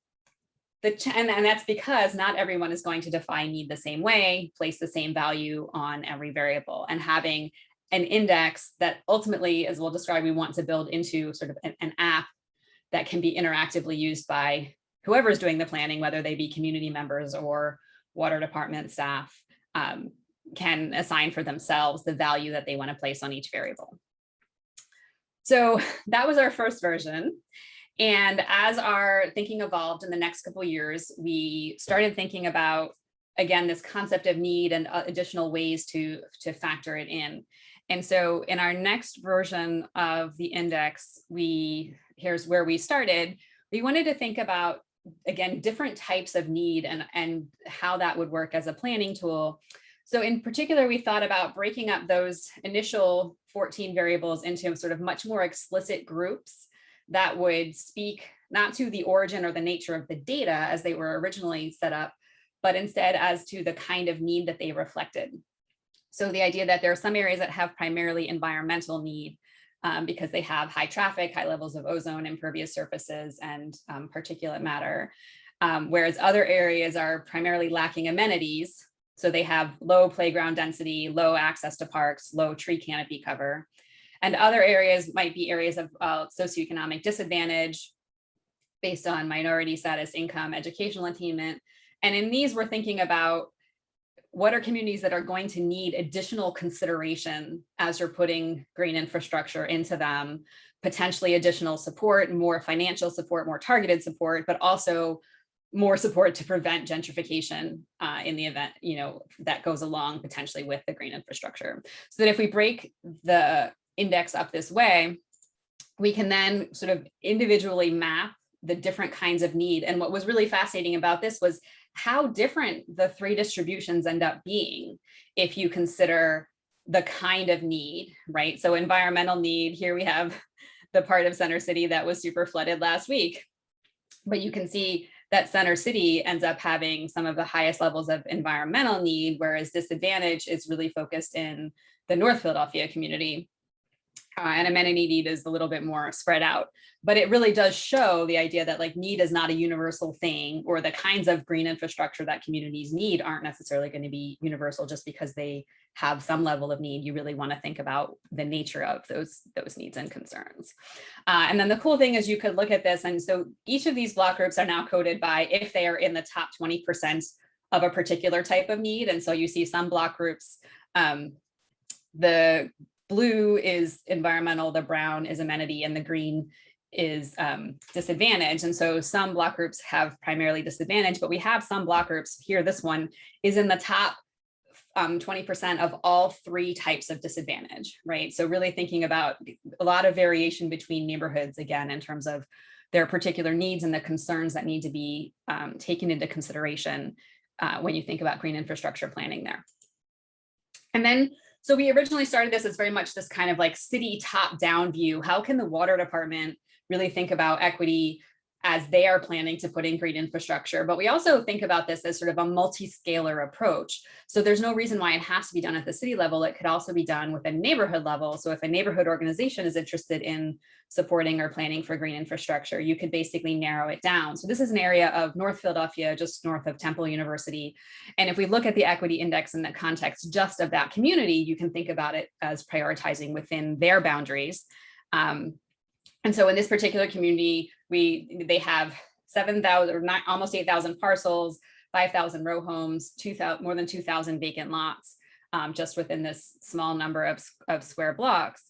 that's because not everyone is going to define need the same way, place the same value on every variable, and having an index that ultimately, as we'll describe, we want to build into sort of an app that can be interactively used by whoever is doing the planning, whether they be community members or water department staff, can assign for themselves the value that they want to place on each variable. So that was our first version. And as our thinking evolved in the next couple of years, we started thinking about again, this concept of need and additional ways to factor it in. And so in our next version of the index, here's where we started. We wanted to think about, again, different types of need and how that would work as a planning tool. So in particular, we thought about breaking up those initial 14 variables into sort of much more explicit groups that would speak not to the origin or the nature of the data as they were originally set up, but instead as to the kind of need that they reflected. So the idea that there are some areas that have primarily environmental need because they have high traffic, high levels of ozone, impervious surfaces, and particulate matter, whereas other areas are primarily lacking amenities. So they have low playground density, low access to parks, low tree canopy cover. And other areas might be areas of socioeconomic disadvantage based on minority status, income, educational attainment. And in these, we're thinking about what are communities that are going to need additional consideration as you're putting green infrastructure into them, potentially additional support, more financial support, more targeted support, but also more support to prevent gentrification in the event, that goes along potentially with the green infrastructure. So that if we break the index up this way, we can then sort of individually map the different kinds of need. And what was really fascinating about this was how different the three distributions end up being if you consider the kind of need, right? So environmental need, here we have the part of Center City that was super flooded last week, but you can see that Center City ends up having some of the highest levels of environmental need, whereas disadvantage is really focused in the North Philadelphia community. And amenity need is a little bit more spread out, but it really does show the idea that like need is not a universal thing, or the kinds of green infrastructure that communities need aren't necessarily going to be universal just because they have some level of need. You really want to think about the nature of those needs and concerns. And then the cool thing is you could look at this. And so each of these block groups are now coded by if they are in the top 20% of a particular type of need. And so you see some block groups, the blue is environmental, the brown is amenity, and the green is disadvantage. And so some block groups have primarily disadvantage, but we have some block groups here. This one is in the top 20% of all three types of disadvantage, right? So really thinking about a lot of variation between neighborhoods, again, in terms of their particular needs and the concerns that need to be taken into consideration when you think about green infrastructure planning there. And then, so we originally started this as very much this kind of like city top-down view. How can the water department really think about equity as they are planning to put in green infrastructure? But we also think about this as sort of a multi-scalar approach. So there's no reason why it has to be done at the city level. It could also be done with a neighborhood level. So if a neighborhood organization is interested in supporting or planning for green infrastructure, you could basically narrow it down. So this is an area of North Philadelphia, just north of Temple University. And if we look at the equity index in the context just of that community, you can think about it as prioritizing within their boundaries. And so in this particular community, they have 7,000 or almost 8,000 parcels, 5,000 row homes, more than 2,000 vacant lots, just within this small number of square blocks.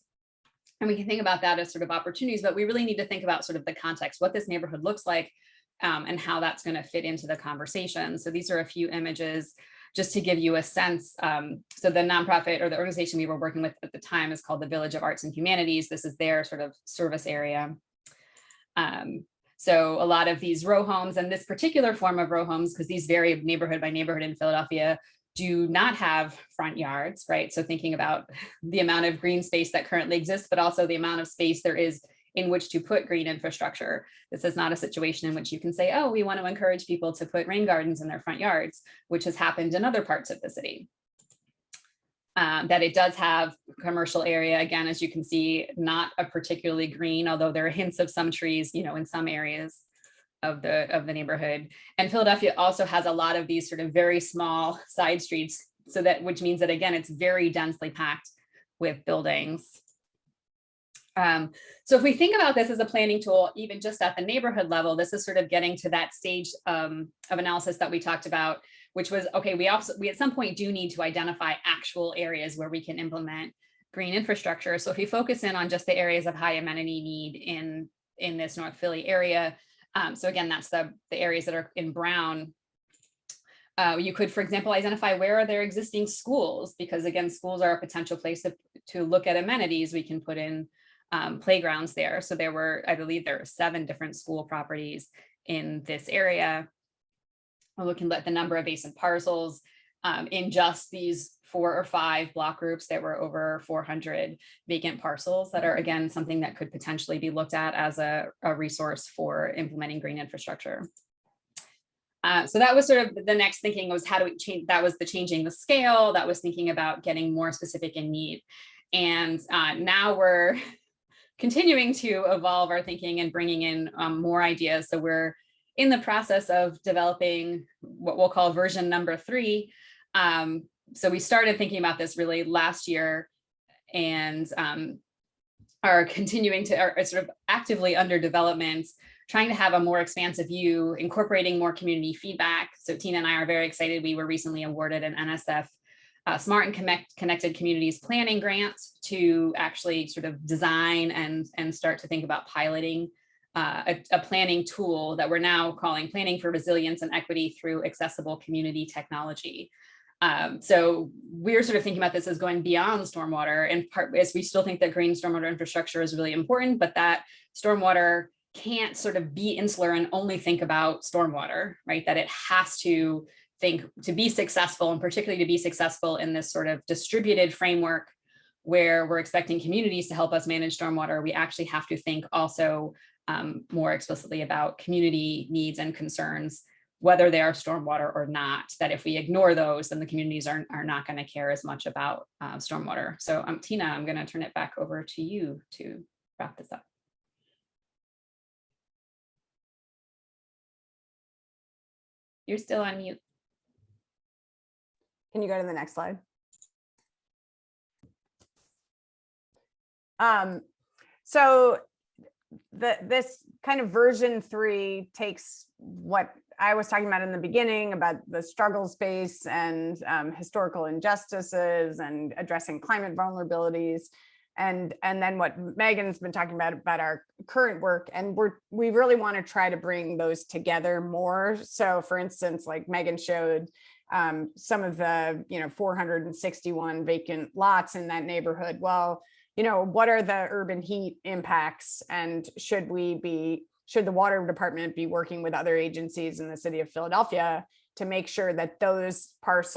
And we can think about that as sort of opportunities, but we really need to think about sort of the context, what this neighborhood looks like, and how that's going to fit into the conversation. So these are a few images just to give you a sense. So the nonprofit or the organization we were working with at the time is called the Village of Arts and Humanities. This is their sort of service area. So a lot of these row homes, and this particular form of row homes, because these vary neighborhood by neighborhood in Philadelphia, do not have front yards, right? So thinking about the amount of green space that currently exists, but also the amount of space there is in which to put green infrastructure. This is not a situation in which you can say, oh, we want to encourage people to put rain gardens in their front yards, which has happened in other parts of the city. That it does have commercial area, again, as you can see, not a particularly green, although there are hints of some trees, in some areas of the neighborhood. And Philadelphia also has a lot of these sort of very small side streets, which means that, again, it's very densely packed with buildings. So if we think about this as a planning tool, even just at the neighborhood level, this is sort of getting to that stage of analysis that we talked about, which was, okay, we at some point do need to identify actual areas where we can implement green infrastructure. So if we focus in on just the areas of high amenity need in this North Philly area, so again, that's the areas that are in brown. You could, for example, identify where are there existing schools, because again, schools are a potential place to look at amenities. We can put in playgrounds there. So I believe there are 7 different school properties in this area. We're looking at the number of basin parcels in just these 4 or 5 block groups. There were over 400 vacant parcels that are, again, something that could potentially be looked at as a resource for implementing green infrastructure. So that was sort of the next thinking, was how do we change? That was the changing the scale. That was thinking about getting more specific in need. And now we're continuing to evolve our thinking and bringing in more ideas. So we're in the process of developing what we'll call version number 3. So we started thinking about this really last year, and are continuing to, are sort of actively under development, trying to have a more expansive view, incorporating more community feedback. So Tina and I are very excited. We were recently awarded an NSF Smart and Connected Communities Planning Grant to actually sort of design and start to think about piloting a planning tool that we're now calling Planning for Resilience and Equity through Accessible Community Technology. So we're sort of thinking about this as going beyond stormwater, in part as we still think that green stormwater infrastructure is really important, but that stormwater can't sort of be insular and only think about stormwater, right? That it has to think, to be successful, and particularly to be successful in this sort of distributed framework where we're expecting communities to help us manage stormwater, we actually have to think also more explicitly about community needs and concerns, whether they are stormwater or not, that if we ignore those, then the communities are not going to care as much about stormwater. So Tina, I'm going to turn it back over to you to wrap this up. You're still on mute. Can you go to the next slide? So this kind of version 3 takes what I was talking about in the beginning about the struggle space and historical injustices and addressing climate vulnerabilities, and then what Megan's been talking about our current work, and we really want to try to bring those together more. So for instance, like Megan showed some of the 461 vacant lots in that neighborhood. Well, what are the urban heat impacts, and should the water department be working with other agencies in the city of Philadelphia to make sure that those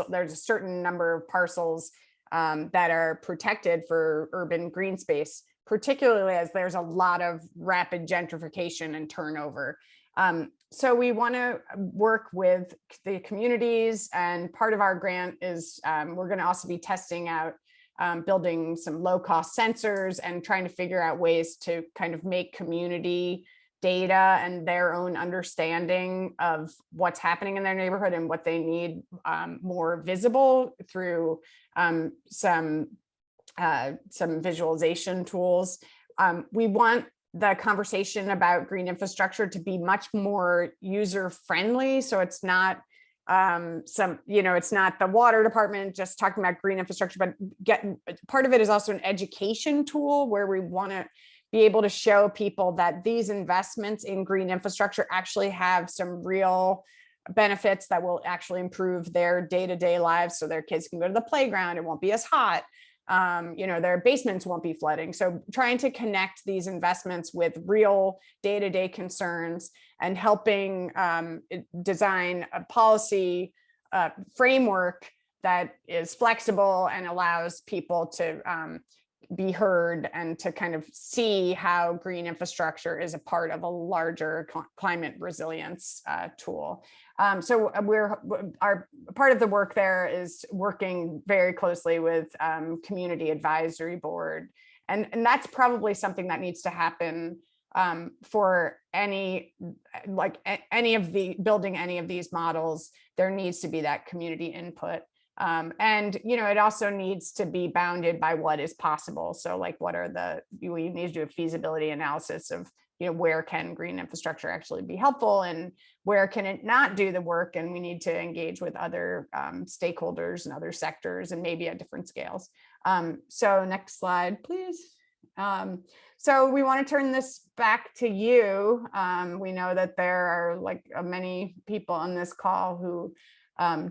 there's a certain number of parcels that are protected for urban green space, particularly as there's a lot of rapid gentrification and turnover. So we want to work with the communities, and part of our grant is we're going to also be testing out building some low-cost sensors and trying to figure out ways to kind of make community data and their own understanding of what's happening in their neighborhood and what they need more visible through some visualization tools. We want the conversation about green infrastructure to be much more user-friendly, so it's not it's not the water department just talking about green infrastructure, but part of it is also an education tool where we want to be able to show people that these investments in green infrastructure actually have some real benefits that will actually improve their day-to-day lives, so their kids can go to the playground, it won't be as hot, their basements won't be flooding. So trying to connect these investments with real day-to-day concerns and helping design a policy framework that is flexible and allows people to be heard and to kind of see how green infrastructure is a part of a larger climate resilience tool. So our part of the work there is working very closely with Community Advisory Board, and that's probably something that needs to happen for building any of these models. There needs to be that community input. And it also needs to be bounded by what is possible. So like we need to do a feasibility analysis of where can green infrastructure actually be helpful and where can it not do the work, and we need to engage with other stakeholders and other sectors and maybe at different scales. So next slide, please. So we want to turn this back to you. We know that there are many people on this call who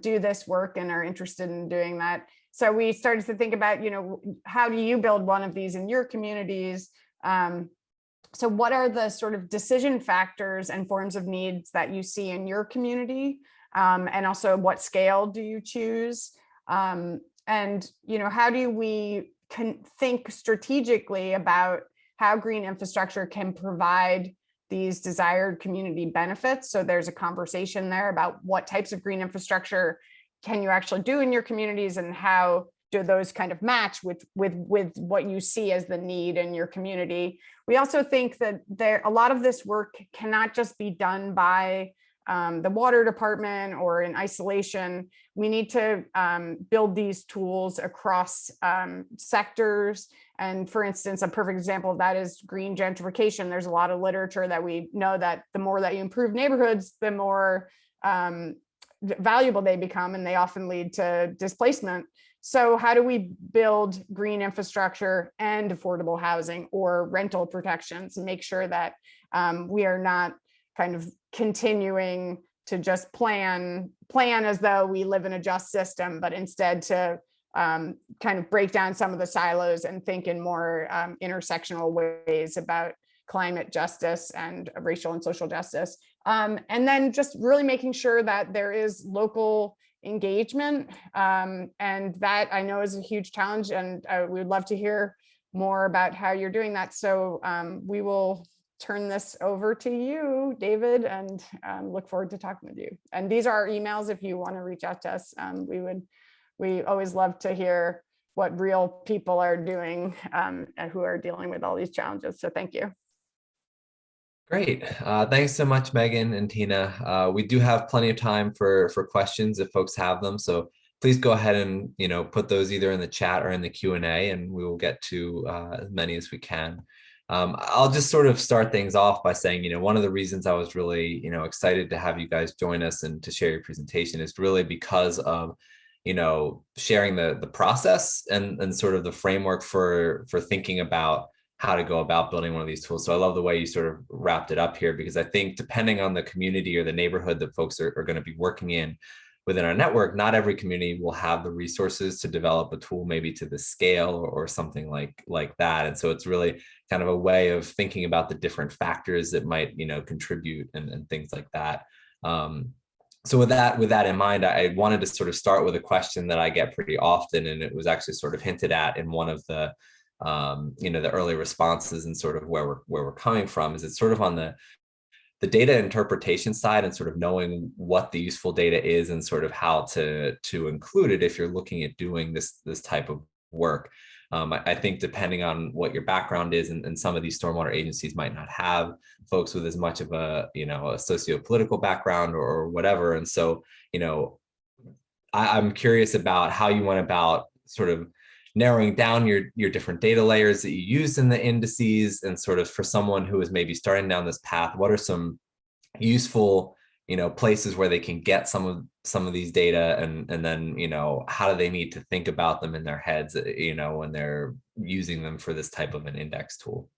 do this work and are interested in doing that. So we started to think about, how do you build one of these in your communities? So what are the sort of decision factors and forms of needs that you see in your community? And also what scale do you choose? And, how do we think strategically about how green infrastructure can provide these desired community benefits? So there's a conversation there about what types of green infrastructure can you actually do in your communities, and how do those kind of match with what you see as the need in your community? We also think that a lot of this work cannot just be done by the water department or in isolation. We need to build these tools across sectors. And for instance, a perfect example of that is green gentrification. There's a lot of literature that we know that the more that you improve neighborhoods, the more valuable they become, and they often lead to displacement. So how do we build green infrastructure and affordable housing or rental protections and make sure that we are not kind of continuing to just plan as though we live in a just system, but instead to kind of break down some of the silos and think in more intersectional ways about climate justice and racial and social justice. And then just really making sure that there is local engagement. And that I know is a huge challenge, and we would love to hear more about how you're doing that. So we will turn this over to you, David, and look forward to talking with you. And these are our emails if you want to reach out to us. We always love to hear what real people are doing who are dealing with all these challenges. So thank you. Great. Thanks so much, Megan and Tina. We do have plenty of time for questions if folks have them. So please go ahead and put those either in the chat or in the Q&A, and we will get to as many as we can. I'll just sort of start things off by saying, one of the reasons I was really, excited to have you guys join us and to share your presentation is really because of, sharing the process and sort of the framework for thinking about how to go about building one of these tools. So I love the way you sort of wrapped it up here, because I think depending on the community or the neighborhood that folks are going to be working in within our network, not every community will have the resources to develop a tool maybe to the scale or something like that. And so it's really kind of a way of thinking about the different factors that might, contribute and things like that. So with that in mind, I wanted to sort of start with a question that I get pretty often, and it was actually sort of hinted at in one of the the early responses and sort of where we're coming from. Is it's sort of on the data interpretation side and sort of knowing what the useful data is and sort of how to include it if you're looking at doing this type of work. I think depending on what your background is, and some of these stormwater agencies might not have folks with as much of a a socio-political background or whatever. And so I'm curious about how you went about sort of narrowing down your different data layers that you use in the indices, and sort of for someone who is maybe starting down this path, what are some useful places where they can get some of these data, and then how do they need to think about them in their heads when they're using them for this type of an index tool?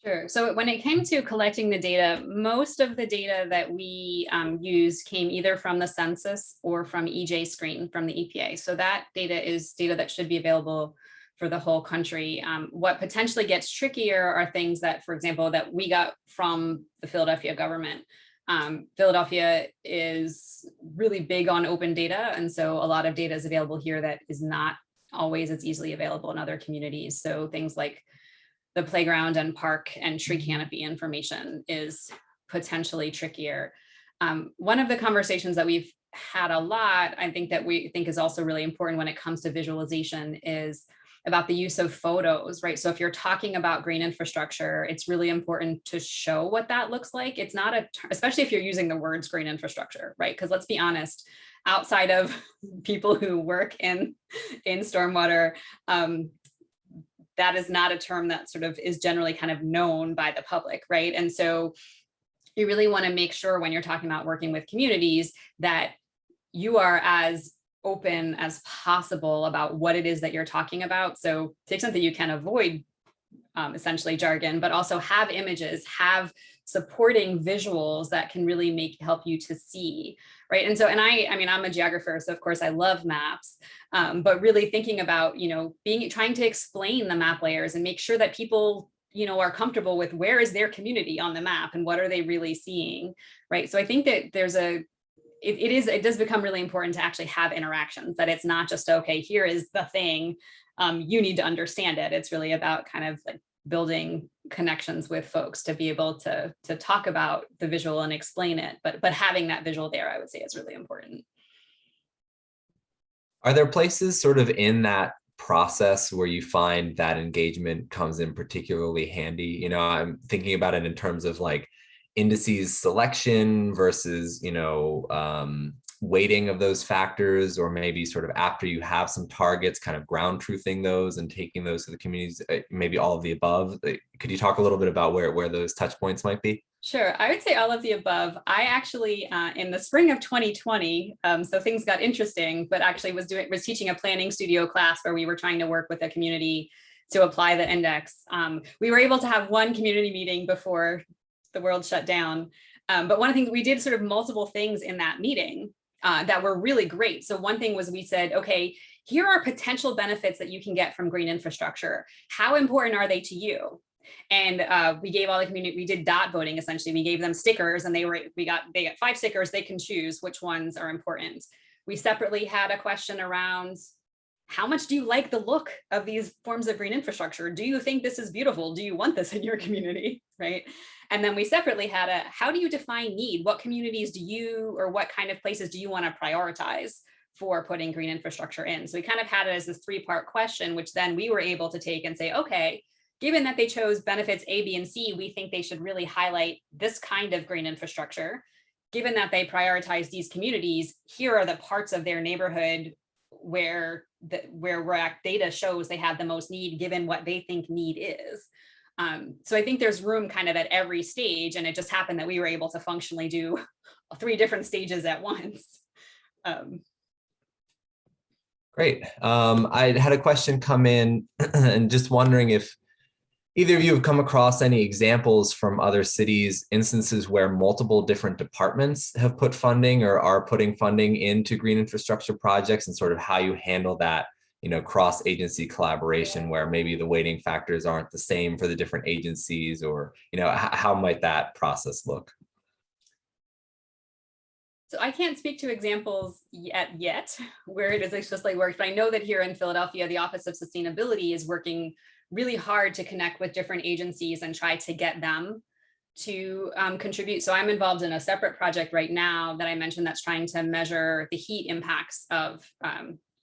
Sure. So when it came to collecting the data, most of the data that we used came either from the census or from EJ Screen from the EPA. So that data is data that should be available for the whole country. What potentially gets trickier are things that, for example, that we got from the Philadelphia government. Philadelphia is really big on open data. And so a lot of data is available here that is not always as easily available in other communities. So things like the playground and park and tree canopy information is potentially trickier. One of the conversations that we've had a lot, I think that we think is also really important when it comes to visualization, is about the use of photos, right? So if you're talking about green infrastructure, it's really important to show what that looks like. It's not especially if you're using the words green infrastructure, right? Because let's be honest, outside of people who work in stormwater, that is not a term that sort of is generally kind of known by the public, right? And so you really want to make sure when you're talking about working with communities that you are as open as possible about what it is that you're talking about. So to the extent that you can avoid essentially jargon, but also have images, have supporting visuals that can really help you to see, right? And so, and I mean, I'm a geographer, so of course I love maps, but really thinking about, trying to explain the map layers and make sure that people, are comfortable with where is their community on the map and what are they really seeing, right? So I think that there's it does become really important to actually have interactions, that it's not just, okay, here is the thing, you need to understand it. It's really about kind of like building connections with folks to be able to talk about the visual and explain it, but having that visual there, I would say, is really important. Are there places sort of in that process where you find that engagement comes in particularly handy? I'm thinking about it in terms of like indices selection versus, weighting of those factors, or maybe sort of after you have some targets, kind of ground truthing those and taking those to the communities, maybe all of the above. Could you talk a little bit about where those touch points might be? Sure, I would say all of the above. I actually, in the spring of 2020, so things got interesting, but actually was teaching a planning studio class where we were trying to work with a community to apply the index. We were able to have one community meeting before the world shut down. But one of the things, we did sort of multiple things in that meeting that were really great. So one thing was, we said, okay, here are potential benefits that you can get from green infrastructure. How important are they to you? And we gave all the community, we did dot voting, essentially. We gave them stickers, and they got 5 stickers. They can choose which ones are important. We separately had a question around, how much do you like the look of these forms of green infrastructure? Do you think this is beautiful? Do you want this in your community, right? And then we separately had how do you define need? What communities do you, or what kind of places do you want to prioritize for putting green infrastructure in? So we kind of had it as this 3-part question, which then we were able to take and say, okay, given that they chose benefits A, B, and C, we think they should really highlight this kind of green infrastructure. Given that they prioritize these communities, here are the parts of their neighborhood where RAC data shows they have the most need, given what they think need is. So I think there's room kind of at every stage, and it just happened that we were able to functionally do 3 different stages at once. Great. I had a question come in and just wondering if either of you have come across any examples from other cities, instances where multiple different departments have put funding or are putting funding into green infrastructure projects, and sort of how you handle that, cross-agency collaboration, where maybe the weighting factors aren't the same for the different agencies, or, how might that process look? So I can't speak to examples yet where it is explicitly worked, but I know that here in Philadelphia, the Office of Sustainability is working really hard to connect with different agencies and try to get them to contribute. So I'm involved in a separate project right now that I mentioned that's trying to measure the heat impacts of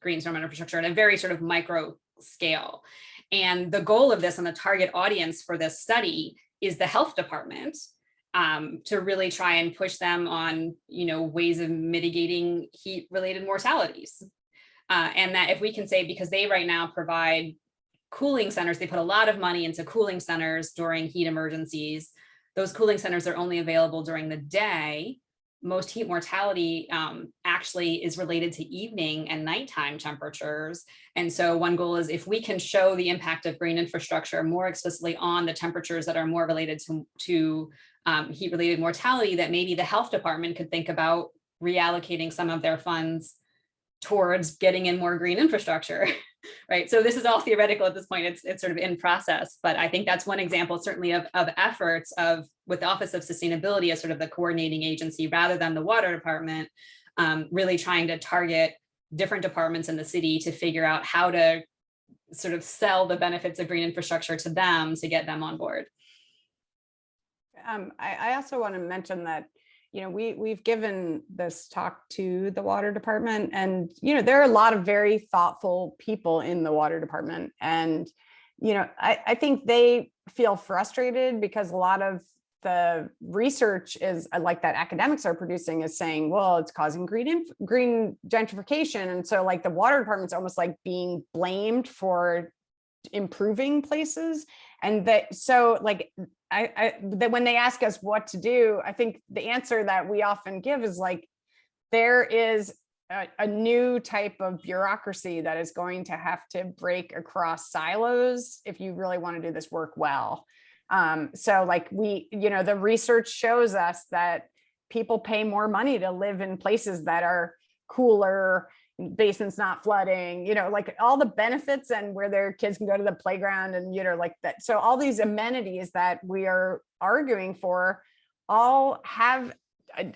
green stormwater infrastructure at a very sort of micro scale. And the goal of this, and the target audience for this study, is the health department, to really try and push them on, ways of mitigating heat-related mortalities. And that if we can say, because they right now provide cooling centers, they put a lot of money into cooling centers during heat emergencies. Those cooling centers are only available during the day. Most heat mortality actually is related to evening and nighttime temperatures. And so one goal is, if we can show the impact of green infrastructure more explicitly on the temperatures that are more related to heat-related mortality, that maybe the health department could think about reallocating some of their funds towards getting in more green infrastructure, right? So this is all theoretical at this point. It's sort of in process, but I think that's one example, certainly, of efforts with the Office of Sustainability as sort of the coordinating agency rather than the water department, really trying to target different departments in the city to figure out how to sort of sell the benefits of green infrastructure to them to get them on board. I also want to mention that, we've given this talk to the water department, and, there are a lot of very thoughtful people in the water department. And, I think they feel frustrated because a lot of the research is like that academics are producing is saying, well, it's causing green gentrification. And so like the water department's almost like being blamed for improving places. And that, so like, that when they ask us what to do, I think the answer that we often give is like, there is a new type of bureaucracy that is going to have to break across silos if you really want to do this work well. So like the research shows us that people pay more money to live in places that are cooler, basements not flooding, like all the benefits, and where their kids can go to the playground and, like that. So all these amenities that we are arguing for all have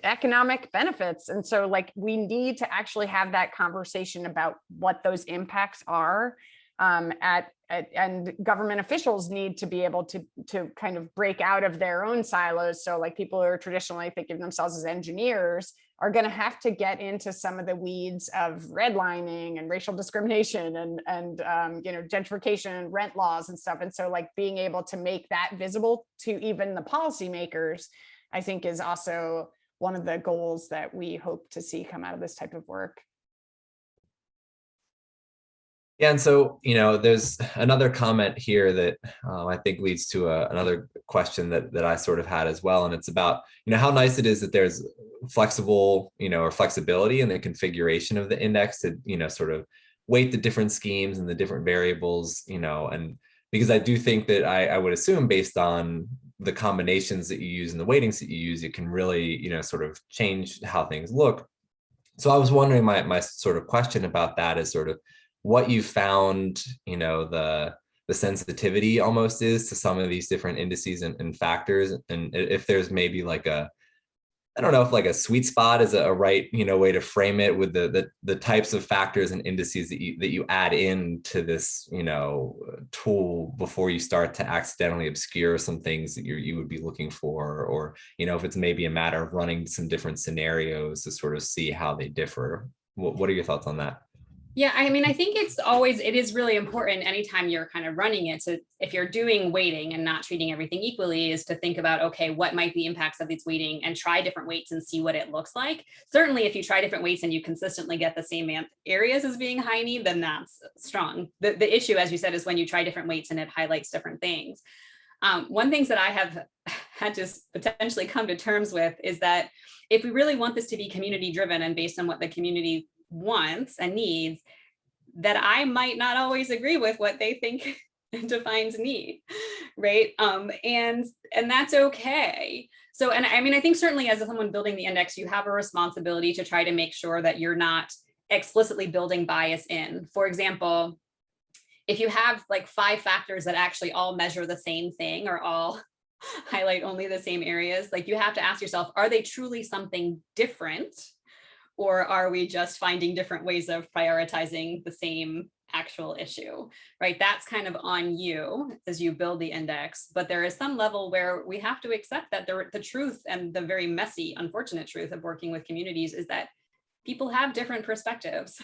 economic benefits. And so like we need to actually have that conversation about what those impacts are, and government officials need to be able to kind of break out of their own silos. So like people who are traditionally thinking of themselves as engineers are going to have to get into some of the weeds of redlining and racial discrimination and gentrification and rent laws and stuff. And so like being able to make that visible to even the policymakers, I think, is also one of the goals that we hope to see come out of this type of work. Yeah, and so, there's another comment here that I think leads to another question that I sort of had as well. And it's about, how nice it is that there's flexible, or flexibility in the configuration of the index to, sort of weight the different schemes and the different variables, and because I do think that I would assume based on the combinations that you use and the weightings that you use, it can really, sort of change how things look. So I was wondering, my sort of question about that is sort of what you found, the sensitivity almost is to some of these different indices and factors, and if there's maybe like I don't know if like a sweet spot is a right, way to frame it with the types of factors and indices that you add into this, tool before you start to accidentally obscure some things that you would be looking for, or, if it's maybe a matter of running some different scenarios to sort of see how they differ. What are your thoughts on that? Yeah, I mean, I think it is really important anytime you're kind of running it. So if you're doing weighting and not treating everything equally, is to think about, okay, what might be the impacts of these weighting, and try different weights and see what it looks like. Certainly, if you try different weights and you consistently get the same areas as being high need, then that's strong. The issue, as you said, is when you try different weights and it highlights different things. One thing that I have had to potentially come to terms with is that if we really want this to be community driven and based on what the community wants and needs, that I might not always agree with what they think defines need, right? And that's okay. So, and I mean, I think certainly as someone building the index, you have a responsibility to try to make sure that you're not explicitly building bias in. For example, if you have like 5 factors that actually all measure the same thing or all highlight only the same areas, like you have to ask yourself, are they truly something different? Or are we just finding different ways of prioritizing the same actual issue, right? That's kind of on you as you build the index, but there is some level where we have to accept that the truth, and the very messy, unfortunate truth of working with communities, is that people have different perspectives,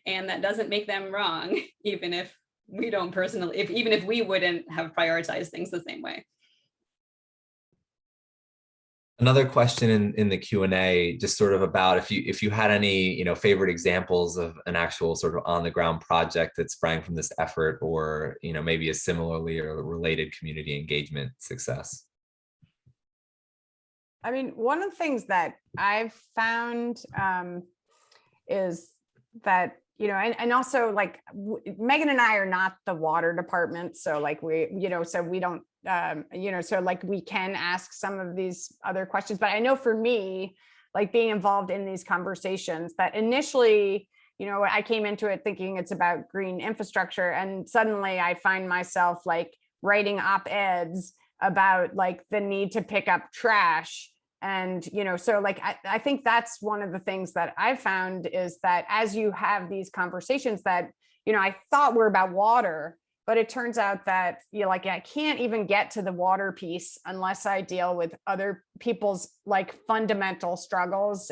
and that doesn't make them wrong, even if we don't personally, even if we wouldn't have prioritized things the same way. Another question in the Q&A, just sort of about if you had any favorite examples of an actual sort of on the ground project that sprang from this effort, or maybe a similarly or related community engagement success. I mean, one of the things that I've found is that, and also like Megan and I are not the water department. So like so we don't, so like we can ask some of these other questions, but I know for me, like being involved in these conversations, that initially, I came into it thinking it's about green infrastructure, and suddenly I find myself like writing op-eds about like the need to pick up trash. And, so like, I think that's one of the things that I've found is that as you have these conversations that, I thought were about water, but it turns out that like I can't even get to the water piece unless I deal with other people's like fundamental struggles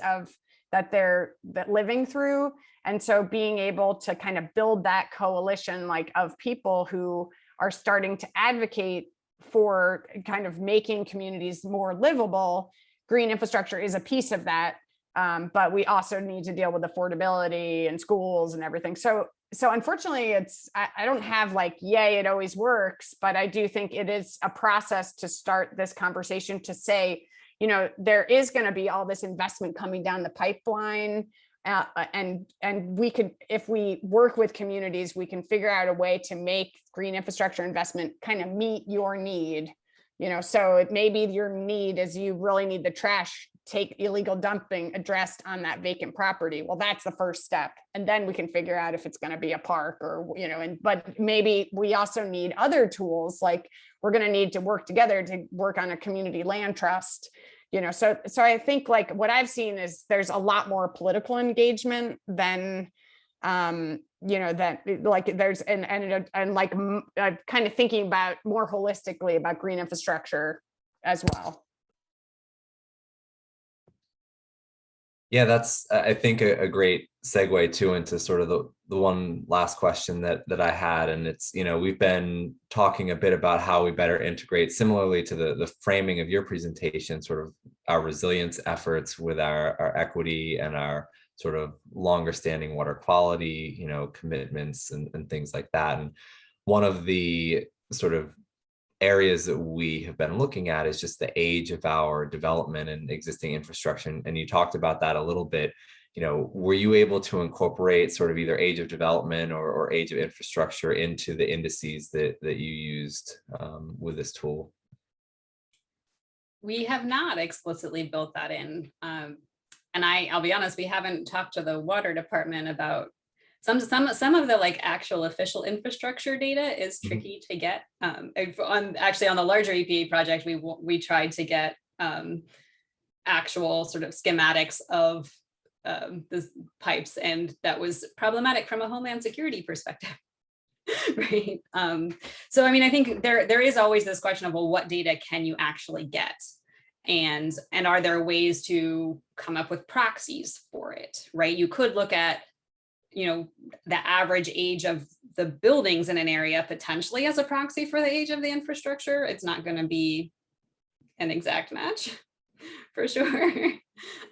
that they're living through. And so being able to kind of build that coalition like of people who are starting to advocate for kind of making communities more livable. Green infrastructure is a piece of that, but we also need to deal with affordability and schools and everything. So unfortunately, I don't have like, yay, it always works, but I do think it is a process to start this conversation to say, there is going to be all this investment coming down the pipeline. And we could, if we work with communities, we can figure out a way to make green infrastructure investment kind of meet your need So maybe your need is you really need the trash take illegal dumping addressed on that vacant property. Well, that's the first step. And then we can figure out if it's going to be a park or, but maybe we also need other tools, like we're going to need to work together to work on a community land trust, so I think like what I've seen is there's a lot more political engagement than, that like there's, and like kind of thinking about more holistically about green infrastructure as well. Yeah, that's, I think, a great segue too into sort of the one last question that I had. And it's, we've been talking a bit about how we better integrate, similarly to the framing of your presentation, sort of our resilience efforts with our equity and our sort of longer standing water quality, commitments and things like that. And one of the sort of areas that we have been looking at is just the age of our development and existing infrastructure. And you talked about that a little bit. Were you able to incorporate sort of either age of development or age of infrastructure into the indices that you used with this tool? We have not explicitly built that in. And I'll be honest, we haven't talked to the water department about some of the like actual official infrastructure data is tricky to get. Actually on the larger EPA project, we tried to get actual sort of schematics of the pipes, and that was problematic from a homeland security perspective. Right. So I mean, I think there is always this question of, well, what data can you actually get? And are there ways to come up with proxies for it, right? You could look at the average age of the buildings in an area potentially as a proxy for the age of the infrastructure. It's not going to be an exact match for sure.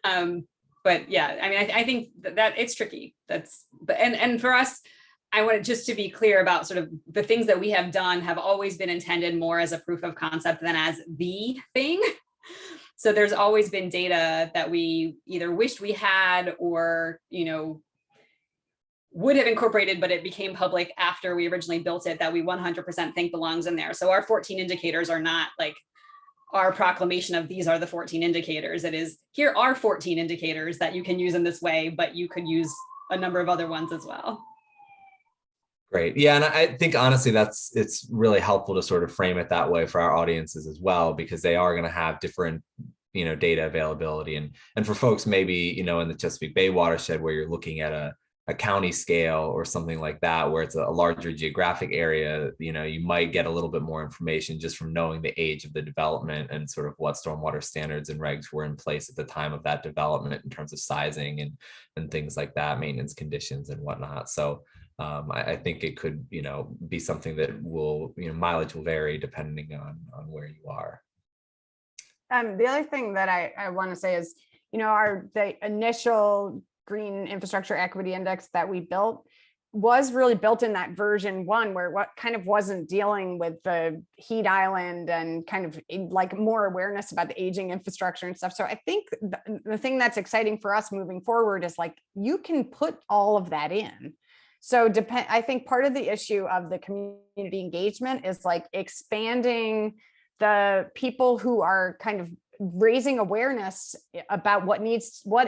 But yeah, I mean, I think that it's tricky. And for us, I wanted just to be clear about sort of the things that we have done have always been intended more as a proof of concept than as the thing. So there's always been data that we either wished we had or, would have incorporated, but it became public after we originally built it, that we 100% think belongs in there. So our 14 indicators are not like our proclamation of these are the 14 indicators. It is, here are 14 indicators that you can use in this way, but you could use a number of other ones as well. Great. Yeah. And I think honestly, it's really helpful to sort of frame it that way for our audiences as well, because they are going to have different, data availability. And for folks maybe, in the Chesapeake Bay watershed, where you're looking at a county scale or something like that, where it's a larger geographic area, you might get a little bit more information just from knowing the age of the development and sort of what stormwater standards and regs were in place at the time of that development in terms of sizing and things like that, maintenance conditions and whatnot. So I think it could, be something that will, mileage will vary depending on where you are. The other thing that I want to say is, the initial green infrastructure equity index that we built was really built in that version 1, where what kind of wasn't dealing with the heat island and kind of like more awareness about the aging infrastructure and stuff. So I think the thing that's exciting for us moving forward is like, you can put all of that in. So I think part of the issue of the community engagement is like expanding the people who are kind of raising awareness about what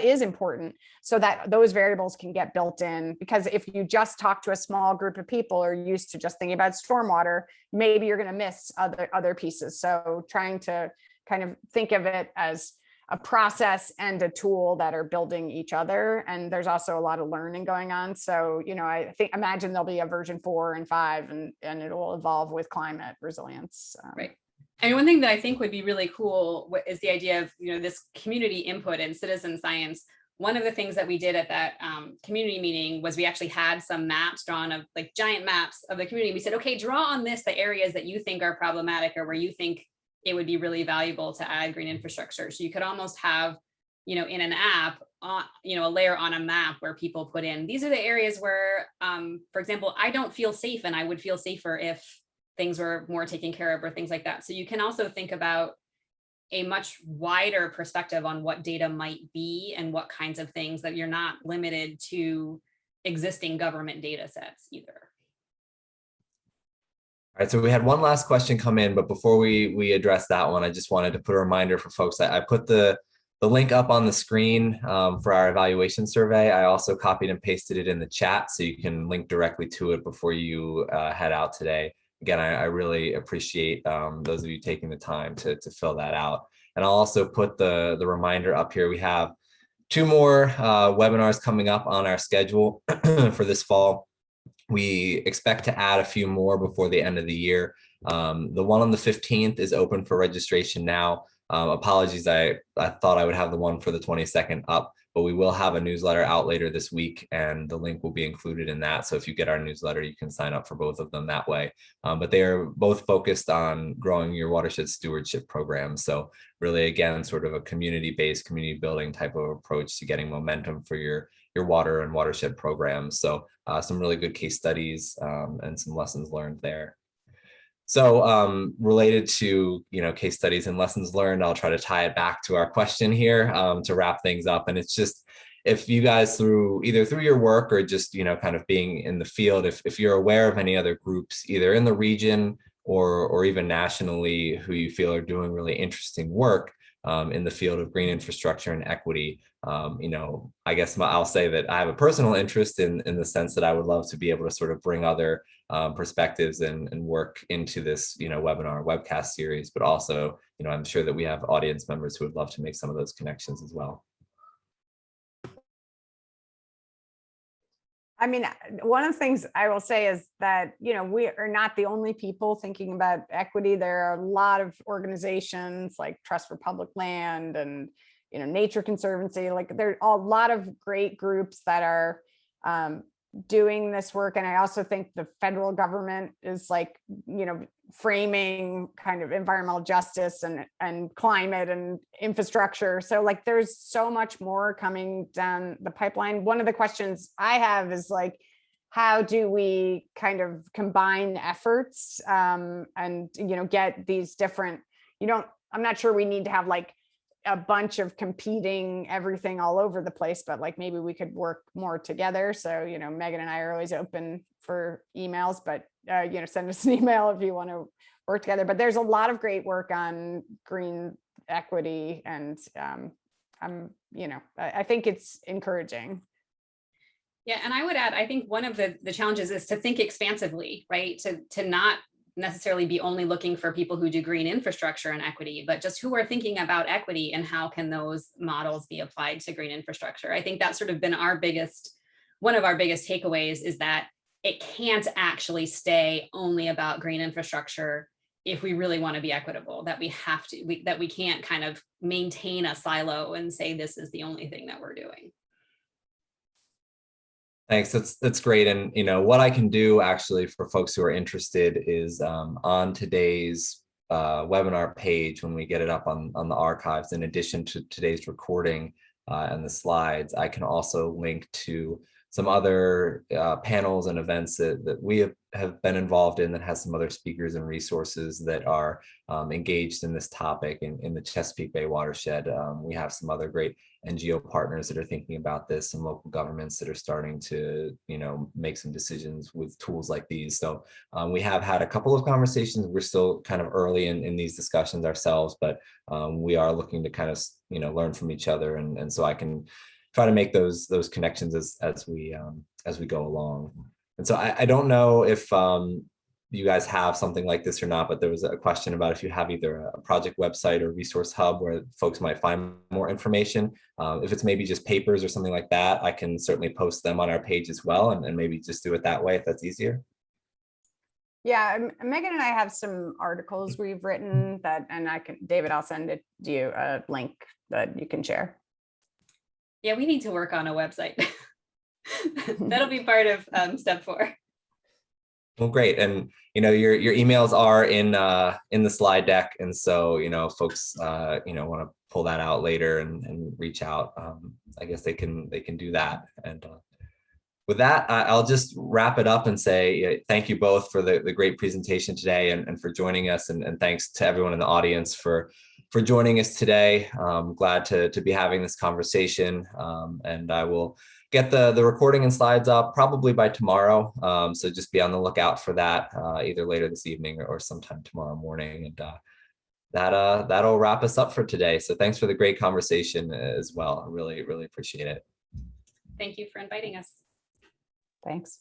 is important, so that those variables can get built in. Because if you just talk to a small group of people or used to just thinking about stormwater, maybe you're going to miss other pieces. So trying to kind of think of it as a process and a tool that are building each other. And there's also a lot of learning going on. So, I imagine there'll be a version 4 and 5, and it will evolve with climate resilience. Right. And one thing that I think would be really cool is the idea of, this community input and citizen science. One of the things that we did at that community meeting was we actually had some maps drawn, of like giant maps of the community. We said, okay, draw on this the areas that you think are problematic or where you think it would be really valuable to add green infrastructure. So you could almost have, in an app, a layer on a map where people put in, these are the areas where, for example, I don't feel safe and I would feel safer if things were more taken care of or things like that. So you can also think about a much wider perspective on what data might be and what kinds of things, that you're not limited to existing government data sets either. All right, so we had one last question come in, but before we address that one, I just wanted to put a reminder for folks that I put the link up on the screen for our evaluation survey. I also copied and pasted it in the chat so you can link directly to it before you head out today. Again, I really appreciate those of you taking the time to fill that out. And I'll also put the reminder up here. We have 2 more webinars coming up on our schedule for this fall. We expect to add a few more before the end of the year. The one on the 15th is open for registration now. Apologies, I thought I would have the one for the 22nd up, but we will have a newsletter out later this week, and the link will be included in that. So if you get our newsletter, you can sign up for both of them that way. But they are both focused on growing your watershed stewardship program. So really, again, sort of a community-based, community building type of approach to getting momentum for your water and watershed programs. So some really good case studies and some lessons learned there. So related to case studies and lessons learned, I'll try to tie it back to our question here to wrap things up. And it's just, if you guys either through your work or just kind of being in the field, if you're aware of any other groups either in the region or even nationally who you feel are doing really interesting work in the field of green infrastructure and equity, I guess I'll say that I have a personal interest in the sense that I would love to be able to sort of bring other perspectives and work into this, webinar webcast series, but also, I'm sure that we have audience members who would love to make some of those connections as well. I mean, one of the things I will say is that, we are not the only people thinking about equity. There are a lot of organizations like Trust for Public Land and, Nature Conservancy. Like there are a lot of great groups that are doing this work. And I also think the federal government is like, framing kind of environmental justice and climate and infrastructure. So like there's so much more coming down the pipeline. One of the questions I have is like, how do we kind of combine efforts and, get these different, I'm not sure we need to have like a bunch of competing everything all over the place, but like maybe we could work more together. So, Megan and I are always open for emails, but, send us an email if you want to work together. But there's a lot of great work on green equity. And I think it's encouraging. Yeah, and I would add, I think one of the challenges is to think expansively, right? To not necessarily be only looking for people who do green infrastructure and equity, but just who are thinking about equity and how can those models be applied to green infrastructure. I think that's sort of been one of our biggest takeaways is that it can't actually stay only about green infrastructure if we really want to be equitable, that we can't kind of maintain a silo and say this is the only thing that we're doing. Thanks. That's great. And what I can do actually for folks who are interested is on today's webinar page, when we get it up on the archives, in addition to today's recording and the slides, I can also link to some other panels and events that we have been involved in that has some other speakers and resources that are engaged in this topic in the Chesapeake Bay watershed. We have some other great NGO partners that are thinking about this, some local governments that are starting to, make some decisions with tools like these. So we have had a couple of conversations. We're still kind of early in these discussions ourselves, but we are looking to kind of, learn from each other. And so I can try to make those connections as we go along. And so I don't know if you guys have something like this or not, but there was a question about if you have either a project website or resource hub where folks might find more information. If it's maybe just papers or something like that, I can certainly post them on our page as well, and maybe just do it that way if that's easier. Yeah, Megan and I have some articles we've written David, I'll send it to you, a link that you can share. Yeah, we need to work on a website. That'll be part of step 4. Well, great. And, your emails are in the slide deck. And so, folks, want to pull that out later and reach out. I guess they can do that. And with that, I'll just wrap it up and say thank you both for the great presentation today and for joining us. And thanks to everyone in the audience for for joining us today. Glad to be having this conversation, and I will get the recording and slides up probably by tomorrow. So just be on the lookout for that either later this evening or sometime tomorrow morning. And that'll wrap us up for today. So thanks for the great conversation as well. I really, really appreciate it. Thank you for inviting us. Thanks.